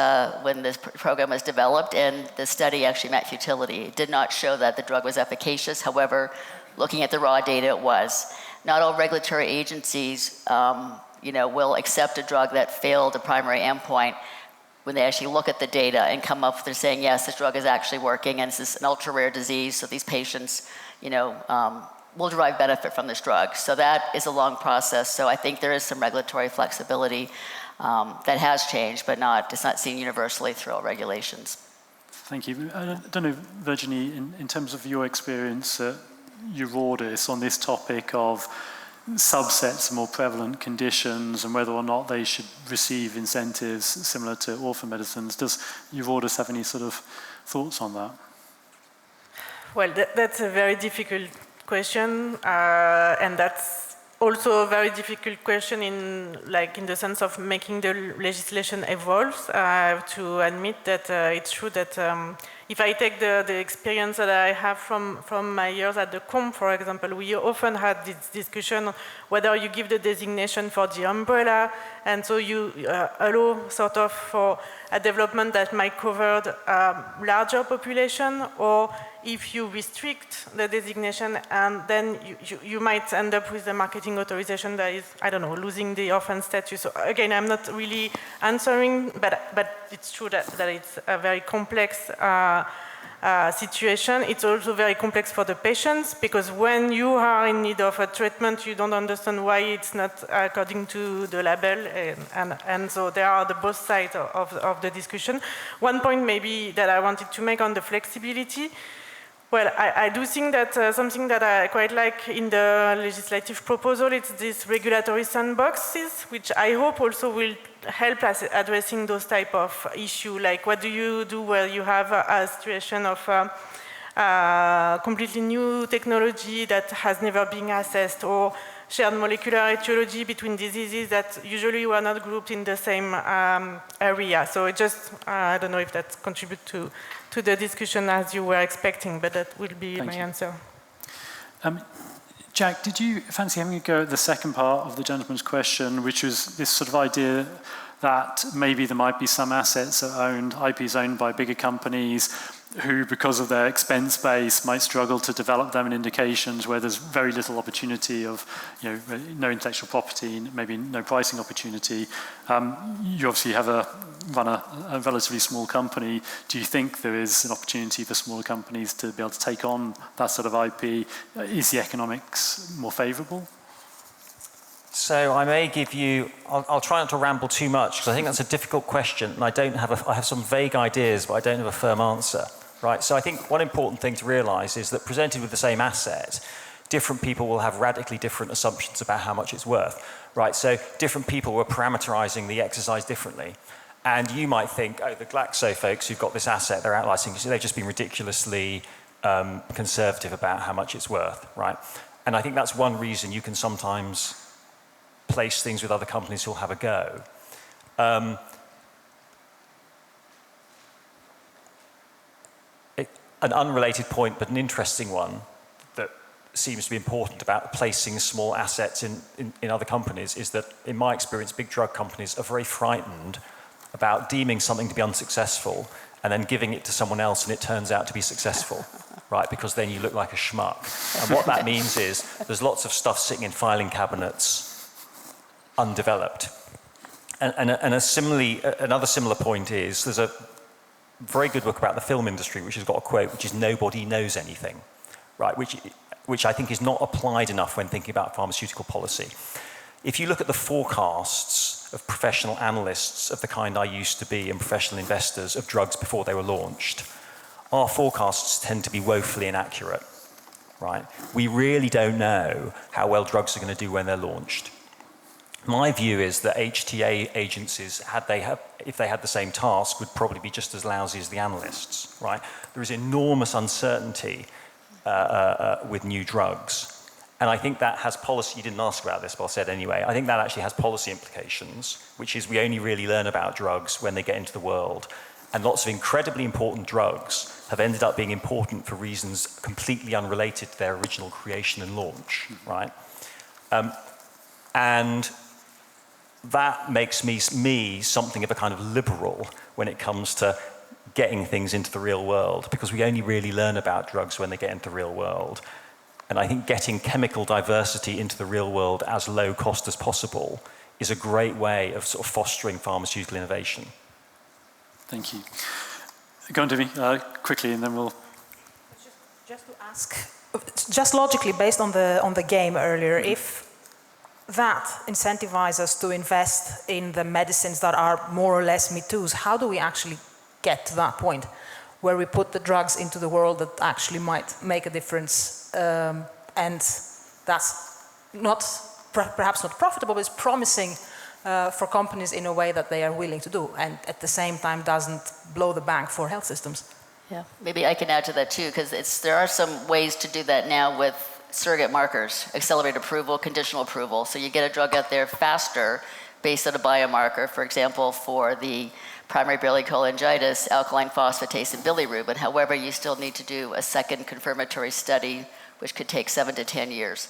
program was developed, and the study actually met futility. It did not show that the drug was efficacious. However, looking at the raw data, it was. Not all regulatory agencies will accept a drug that failed a primary endpoint when they actually look at the data and come up with saying, yes, this drug is actually working, and this is an ultra-rare disease, so these patients, will derive benefit from this drug. So that is a long process. So I think there is some regulatory flexibility that has changed, but it's not seen universally through all regulations. Thank you. I don't know, Virginie, in terms of your experience at Eurodis on this topic of subsets of more prevalent conditions and whether or not they should receive incentives similar to orphan medicines. Does Eurodis have any sort of thoughts on that? Well, that's a very difficult question, and that's also a very difficult question in the sense of making the legislation evolve. I have to admit that it's true that if I take the experience that I have from my years at the COM, for example, we often had this discussion whether you give the designation for the umbrella, and so you allow sort of for a development that might cover a larger population, or if you restrict the designation, and then you might end up with a marketing authorization that is, I don't know, losing the orphan status. So again, I'm not really answering, but it's true that it's a very complex situation. It's also very complex for the patients, because when you are in need of a treatment, you don't understand why it's not according to the label, and so there are the both sides of the discussion. One point maybe that I wanted to make on the flexibility. Well, I do think that something that I quite like in the legislative proposal is these regulatory sandboxes, which I hope also will help us addressing those type of issue. Like, what do you do where you have a situation of completely new technology that has never been assessed, or shared molecular etiology between diseases that usually were not grouped in the same area. So it just, I don't know if that contributes to the discussion as you were expecting, but that will be my answer. Jack, did you fancy having a go at the second part of the gentleman's question, which was this sort of idea that maybe there might be some assets that are owned, IP is owned by bigger companies who, because of their expense base, might struggle to develop them in indications where there's very little opportunity of, no intellectual property, maybe no pricing opportunity. You obviously run a relatively small company. Do you think there is an opportunity for smaller companies to be able to take on that sort of IP? Is the economics more favourable? So I may give you, I'll try not to ramble too much, because I think that's a difficult question, and I have some vague ideas, but I don't have a firm answer. Right, so I think one important thing to realise is that presented with the same asset, different people will have radically different assumptions about how much it's worth. Right, so different people were parameterising the exercise differently. And you might think, oh, the Glaxo folks who've got this asset, they're out-licensing, so they've just been ridiculously conservative about how much it's worth, right? And I think that's one reason you can sometimes place things with other companies who'll have a go. An unrelated point, but an interesting one that seems to be important about placing small assets in other companies is that, in my experience, big drug companies are very frightened about deeming something to be unsuccessful and then giving it to someone else and it turns out to be successful, right? Because then you look like a schmuck. And what that means is there's lots of stuff sitting in filing cabinets undeveloped. And another similar point is there's a very good book about the film industry, which has got a quote, which is "nobody knows anything," right? Which I think is not applied enough when thinking about pharmaceutical policy. If you look at the forecasts of professional analysts of the kind I used to be and professional investors of drugs before they were launched, our forecasts tend to be woefully inaccurate, right? We really don't know how well drugs are going to do when they're launched. My view is that HTA agencies, if they had the same task, would probably be just as lousy as the analysts, right? There is enormous uncertainty with new drugs. And I think that has policy, you didn't ask about this, but I'll say it anyway. I think that actually has policy implications, which is we only really learn about drugs when they get into the world. And lots of incredibly important drugs have ended up being important for reasons completely unrelated to their original creation and launch, right? And that makes me something of a kind of liberal when it comes to getting things into the real world, because we only really learn about drugs when they get into the real world. And I think getting chemical diversity into the real world as low cost as possible is a great way of sort of fostering pharmaceutical innovation. Thank you. Go on, Dimi, quickly, and then we'll... Just to ask, just logically, based on the game earlier, if that incentivizes us to invest in the medicines that are more or less me-toos, how do we actually get to that point where we put the drugs into the world that actually might make a difference, and that's not perhaps not profitable, but it's promising for companies in a way that they are willing to do, and at the same time doesn't blow the bank for health systems? Yeah, maybe I can add to that too, because there are some ways to do that now with surrogate markers, accelerated approval, conditional approval. So you get a drug out there faster based on a biomarker, for example, for the primary biliary cholangitis, alkaline phosphatase, and bilirubin. However, you still need to do a second confirmatory study, which could take 7 to 10 years,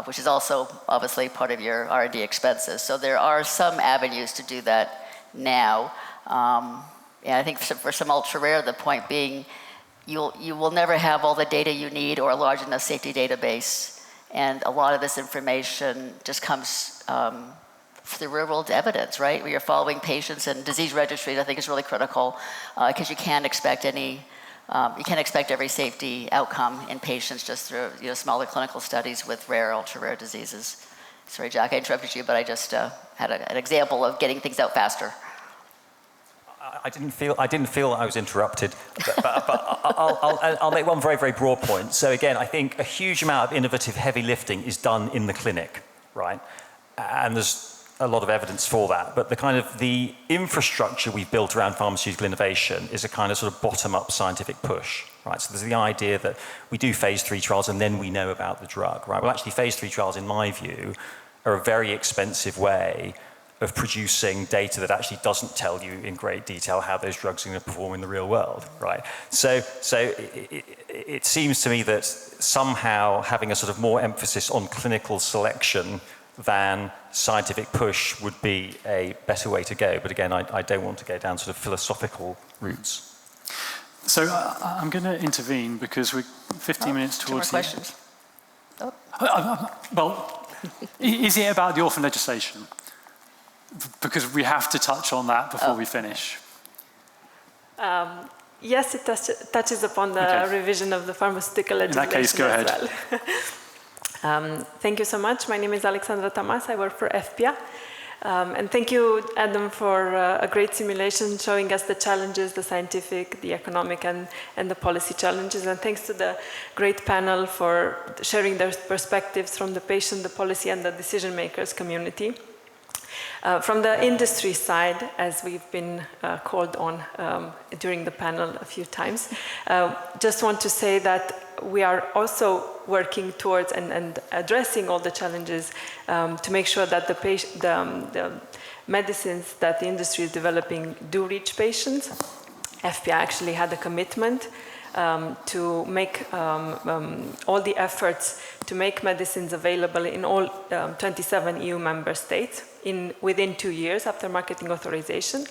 which is also obviously part of your R&D expenses. So there are some avenues to do that now. And I think for some ultra rare, the point being, you will never have all the data you need or a large enough safety database. And a lot of this information just comes through real world evidence, right? Where you're following patients, and disease registries I think is really critical because you can't expect every safety outcome in patients just through smaller clinical studies with rare, ultra rare diseases. Sorry, Jack, I interrupted you, but I just had an example of getting things out faster. I didn't feel I was interrupted, but I'll make one very, very broad point. So again, I think a huge amount of innovative heavy lifting is done in the clinic, right? And there's a lot of evidence for that. But the infrastructure we've built around pharmaceutical innovation is a kind of sort of bottom-up scientific push, right? So there's the idea that we do phase 3 trials and then we know about the drug, right? Well, actually, phase 3 trials, in my view, are a very expensive way of producing data that actually doesn't tell you in great detail how those drugs are going to perform in the real world, right? So it seems to me that somehow having a sort of more emphasis on clinical selection than scientific push would be a better way to go. But again, I don't want to go down sort of philosophical routes. So I'm going to intervene because we're 15 minutes towards the end. Well, is it about the orphan legislation? Because we have to touch on that before we finish. Yes, it touches upon the revision of the pharmaceutical legislation. In that case, go ahead. Well. Thank you so much. My name is Alexandra Tamas. I work for FPA. And thank you, Adam, for a great simulation showing us the challenges, the scientific, the economic, and the policy challenges. And thanks to the great panel for sharing their perspectives from the patient, the policy, and the decision makers community. From the industry side, as we've been called on during the panel a few times, just want to say that we are also working towards and addressing all the challenges to make sure that the medicines that the industry is developing do reach patients. FPA actually had a commitment to make all the efforts to make medicines available in all 27 EU member states within 2 years after marketing authorization,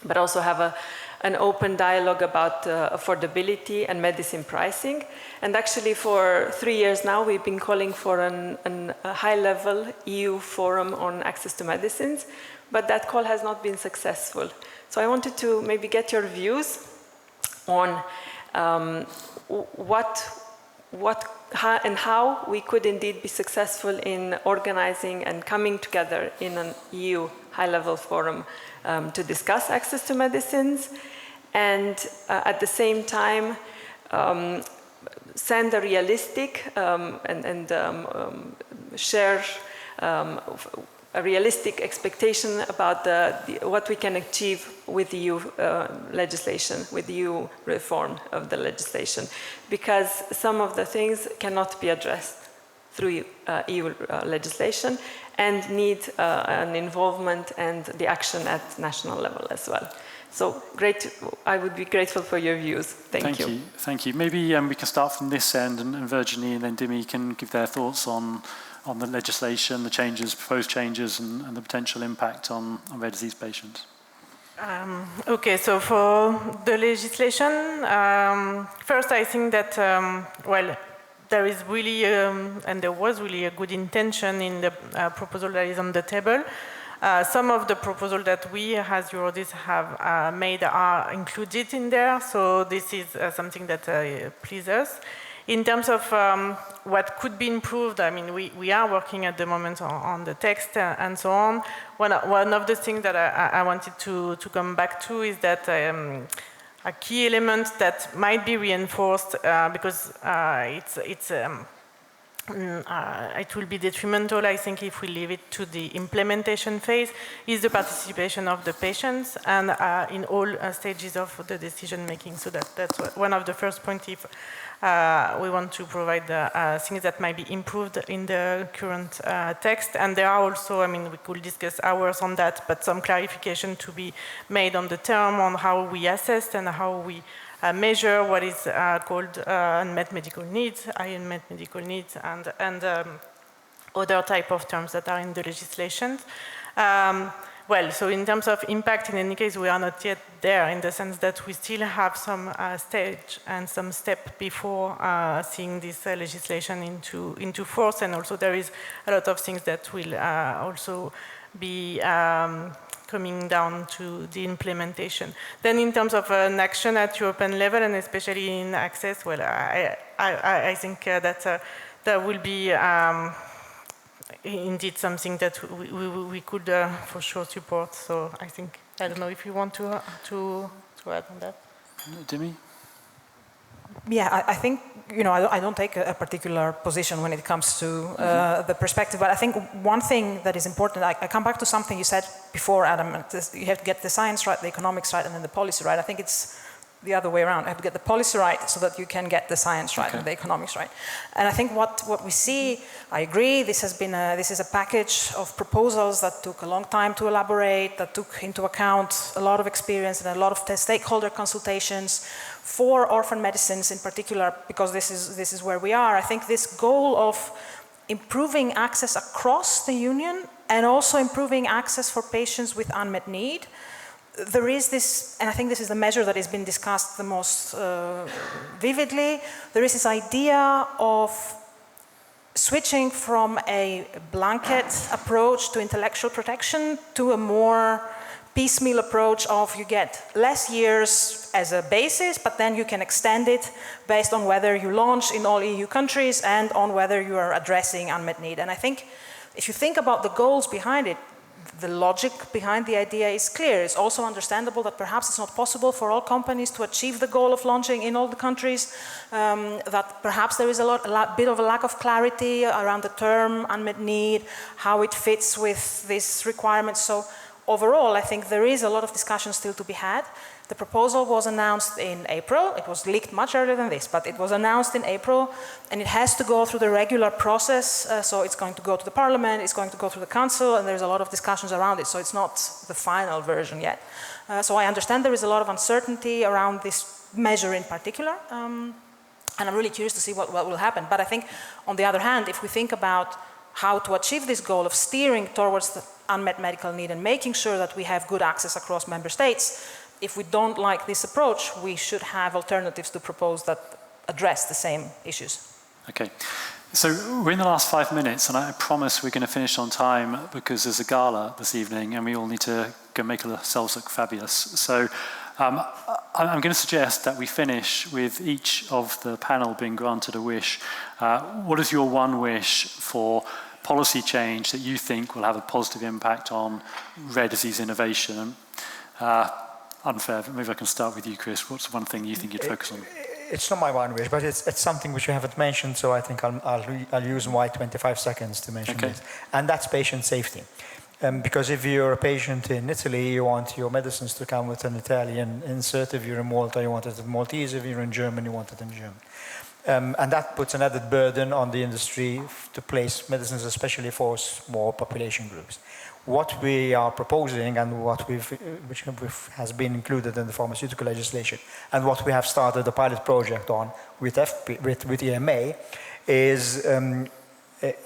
but also have an open dialogue about affordability and medicine pricing. And actually for 3 years now, we've been calling for a high-level EU forum on access to medicines, but that call has not been successful. So I wanted to maybe get your views on how we could indeed be successful in organizing and coming together in an EU high-level forum to discuss access to medicines, and at the same time send a realistic and share a realistic expectation about what we can achieve with EU legislation, with the EU reform of the legislation, because some of the things cannot be addressed through EU legislation and need an involvement and the action at national level as well. So great, I would be grateful for your views. Thank you. Thank you. Maybe we can start from this end, and Virginie and then Dimi can give their thoughts on the legislation, the changes, proposed changes, and the potential impact on rare disease patients. Okay, so for the legislation, first I think that, there is really, and there was really a good intention in the proposal that is on the table. Some of the proposals that we as Eurodis have made are included in there, so this is something that pleases us. In terms of what could be improved, I mean, we are working at the moment on the text and so on. One of the things that I wanted to come back to is that a key element that might be reinforced because it's it will be detrimental, I think, if we leave it to the implementation phase, is the participation of the patients and in all stages of the decision making. So that's one of the first points if we want to provide things that might be improved in the current text. And there are also, I mean, we could discuss hours on that, but some clarification to be made on the term, on how we assess and how we measure what is called unmet medical needs, high unmet medical needs, and other type of terms that are in the legislation. Well, so in terms of impact, in any case, we are not yet there in the sense that we still have some stage and some step before seeing this legislation into force, and also there is a lot of things that will also be coming down to the implementation. Then in terms of an action at European level, and especially in access, well, I think that there will be indeed something that we could for sure support. So I think, I don't know if you want to add on that. Dimi? Yeah, I think, you know, I don't take a particular position when it comes to the perspective, but I think one thing that is important, I come back to something you said before, Adam, you have to get the science right, the economics right, and then the policy right. I think it's the other way around. You have to get the policy right so that you can get the science right and the economics right. And I think what we see, I agree, this is a package of proposals that took a long time to elaborate, that took into account a lot of experience and a lot of stakeholder consultations for orphan medicines in particular, because this is where we are. I think this goal of improving access across the union and also improving access for patients with unmet need, there is this, and I think this is the measure that has been discussed the most vividly, there is this idea of switching from a blanket approach to intellectual protection to a more piecemeal approach of you get less years as a basis, but then you can extend it based on whether you launch in all EU countries and on whether you are addressing unmet need. And I think if you think about the goals behind it, the logic behind the idea is clear. It's also understandable that perhaps it's not possible for all companies to achieve the goal of launching in all the countries, that perhaps there is a bit of a lack of clarity around the term unmet need, how it fits with these requirements. So overall, I think there is a lot of discussion still to be had. The proposal was announced in April. It was leaked much earlier than this, but it was announced in April, and it has to go through the regular process. So it's going to go to the Parliament, it's going to go through the Council, and there's a lot of discussions around it. So it's not the final version yet. So I understand there is a lot of uncertainty around this measure in particular, and I'm really curious to see what will happen. But I think, on the other hand, if we think about how to achieve this goal of steering towards the unmet medical need and making sure that we have good access across member states, if we don't like this approach, we should have alternatives to propose that address the same issues. Okay, so we're in the last 5 minutes, and I promise we're going to finish on time because there's a gala this evening and we all need to go make ourselves look fabulous. So I'm going to suggest that we finish with each of the panel being granted a wish. What is your one wish for policy change that you think will have a positive impact on rare disease innovation? Unfair, but maybe I can start with you, Chris. What's the one thing you think you'd focus on? It's not my one wish, but it's something which you haven't mentioned, so I think I'll use my 25 seconds to mention it. And that's patient safety. Because if you're a patient in Italy, you want your medicines to come with an Italian insert. If you're in Malta, you want it in Maltese. If you're in Germany, you want it in German. And that puts an added burden on the industry to place medicines, especially for small population groups. What we are proposing and which has been included in the pharmaceutical legislation and what we have started a pilot project on with EMA is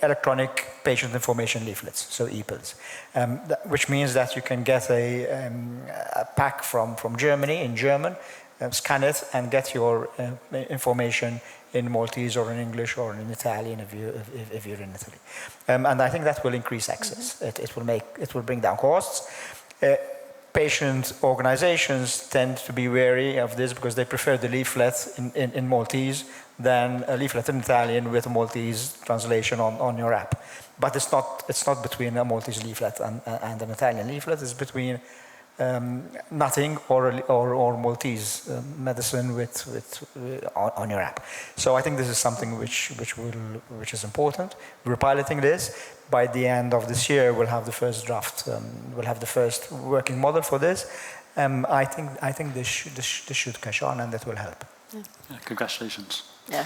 electronic patient information leaflets, so EPLs, which means that you can get a pack from Germany in German, scan it and get your information in Maltese or in English or in Italian if you're in Italy. And I think that will increase access. It will bring down costs. Patient organizations tend to be wary of this because they prefer the leaflet in Maltese than a leaflet in Italian with a Maltese translation on your app. But it's not between a Maltese leaflet and an Italian leaflet. It's between nothing or Maltese medicine on your app. So I think this is something which is important. We're piloting this. By the end of this year, we'll have the first draft. We'll have the first working model for this. I think this should catch on, and that will help. Yeah, congratulations. Yeah,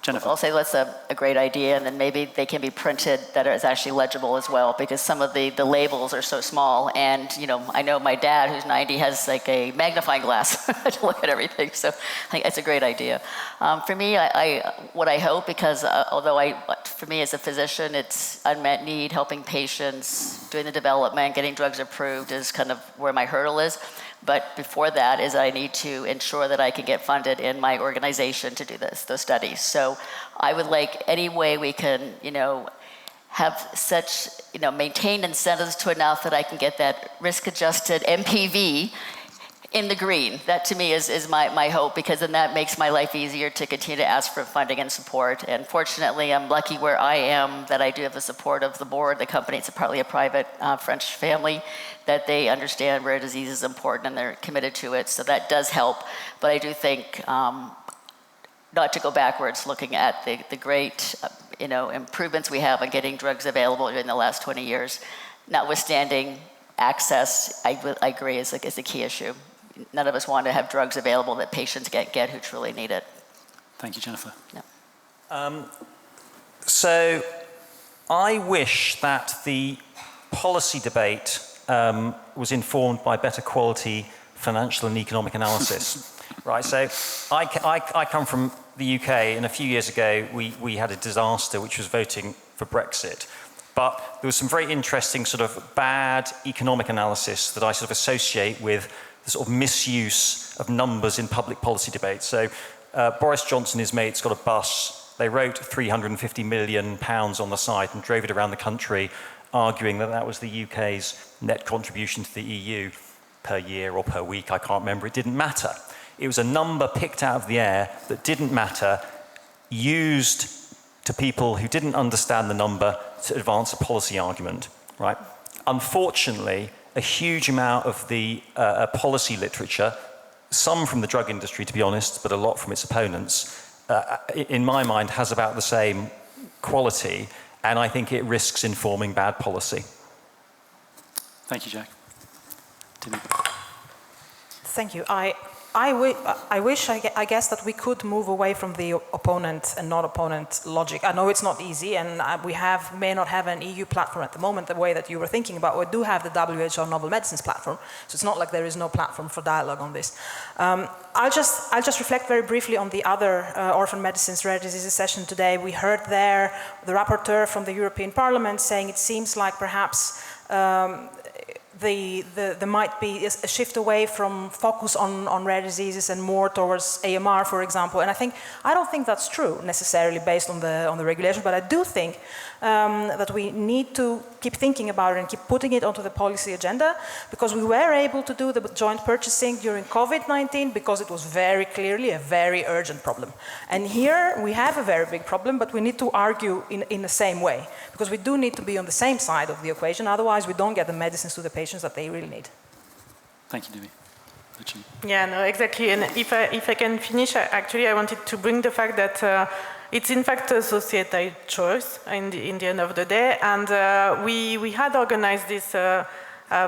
Jennifer. I'll say that's a great idea, and then maybe they can be printed that is actually legible as well, because some of the labels are so small. And I know my dad, who's 90, has like a magnifying glass to look at everything. So I think it's a great idea. For me, what I hope, because although for me as a physician, it's unmet need, helping patients, doing the development, getting drugs approved is kind of where my hurdle is. But before that is I need to ensure that I can get funded in my organization to do those studies. So I would like any way we can, have such, maintain incentives to enough that I can get that risk-adjusted MPV in the green. That to me is my hope, because then that makes my life easier to continue to ask for funding and support. And fortunately, I'm lucky where I am that I do have the support of the board, the company. It's partly a private French family, that they understand rare disease is important and they're committed to it. So that does help. But I do think, not to go backwards, looking at the great improvements we have on getting drugs available in the last 20 years, notwithstanding access, I agree, is a key issue. None of us want to have drugs available that patients get who truly need it. Thank you, Jennifer. Yeah. So I wish that the policy debate was informed by better quality financial and economic analysis. Right, so I come from the UK, and a few years ago we had a disaster, which was voting for Brexit. But there was some very interesting sort of bad economic analysis that I sort of associate with the sort of misuse of numbers in public policy debates. So Boris Johnson and his mates got a bus. They wrote £350 million on the side and drove it around the country, arguing that that was the UK's net contribution to the EU per year or per week. I can't remember. It didn't matter. It was a number picked out of the air that didn't matter, used to people who didn't understand the number to advance a policy argument, right? Unfortunately, a huge amount of the policy literature, some from the drug industry, to be honest, but a lot from its opponents, in my mind, has about the same quality, and I think it risks informing bad policy. Thank you, Jack. Timmy. Thank you. I guess that we could move away from the opponent and not opponent logic. I know it's not easy, and we may not have an EU platform at the moment the way that you were thinking about. We do have the WHO Novel Medicines platform, so it's not like there is no platform for dialogue on this. I'll just reflect very briefly on the other orphan medicines rare diseases session today. We heard there the rapporteur from the European Parliament saying it seems like perhaps there might be a shift away from focus on rare diseases and more towards AMR, for example. And I don't think that's true necessarily based on the regulation, but I do think that we need to keep thinking about it and keep putting it onto the policy agenda, because we were able to do the joint purchasing during COVID-19 because it was very clearly a very urgent problem. And here we have a very big problem, but we need to argue in the same way, because we do need to be on the same side of the equation, otherwise we don't get the medicines to the patients that they really need. Thank you, Dimi. Yeah, no, exactly. And if I can finish, actually I wanted to bring the fact that it's in fact a societal choice in the end of the day. And we had organized this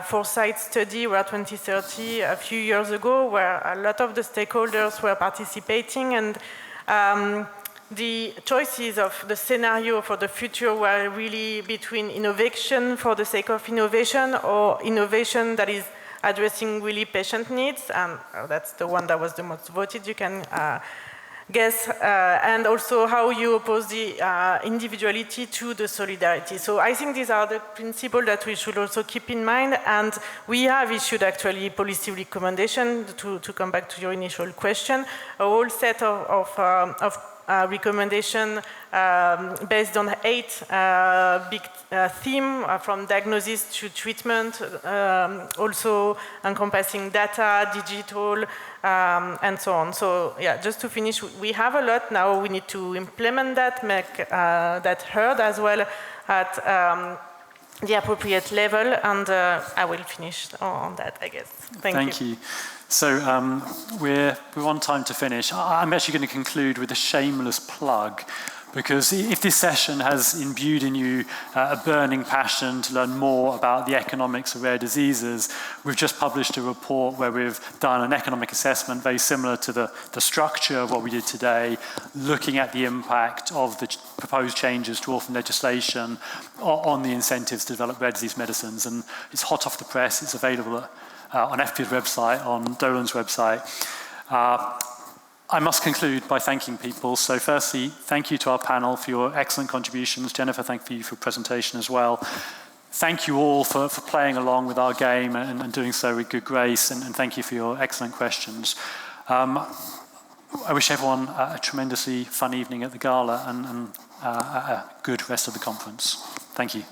foresight study, Rare 2030, a few years ago, where a lot of the stakeholders were participating, and the choices of the scenario for the future were really between innovation for the sake of innovation or innovation that is addressing really patient needs, and that's the one that was the most voted, you can guess, and also how you oppose the individuality to the solidarity. So I think these are the principles that we should also keep in mind, and we have issued actually policy recommendations, to come back to your initial question, a whole set of recommendation based on 8 big themes, from diagnosis to treatment, also encompassing data, digital, and so on. So yeah, just to finish, we have a lot now. We need to implement that, make that heard as well at the appropriate level, and I will finish on that, I guess. Thank you. So we're on time to finish. I'm actually going to conclude with a shameless plug, because if this session has imbued in you a burning passion to learn more about the economics of rare diseases, we've just published a report where we've done an economic assessment very similar to the structure of what we did today, looking at the impact of the proposed changes to orphan legislation on the incentives to develop rare disease medicines. And it's hot off the press. It's available on FPIA's website, on Dolan's website. I must conclude by thanking people. So firstly, thank you to our panel for your excellent contributions. Jennifer, thank you for your presentation as well. Thank you all for playing along with our game and doing so with good grace, and thank you for your excellent questions. I wish everyone a tremendously fun evening at the gala and a good rest of the conference. Thank you.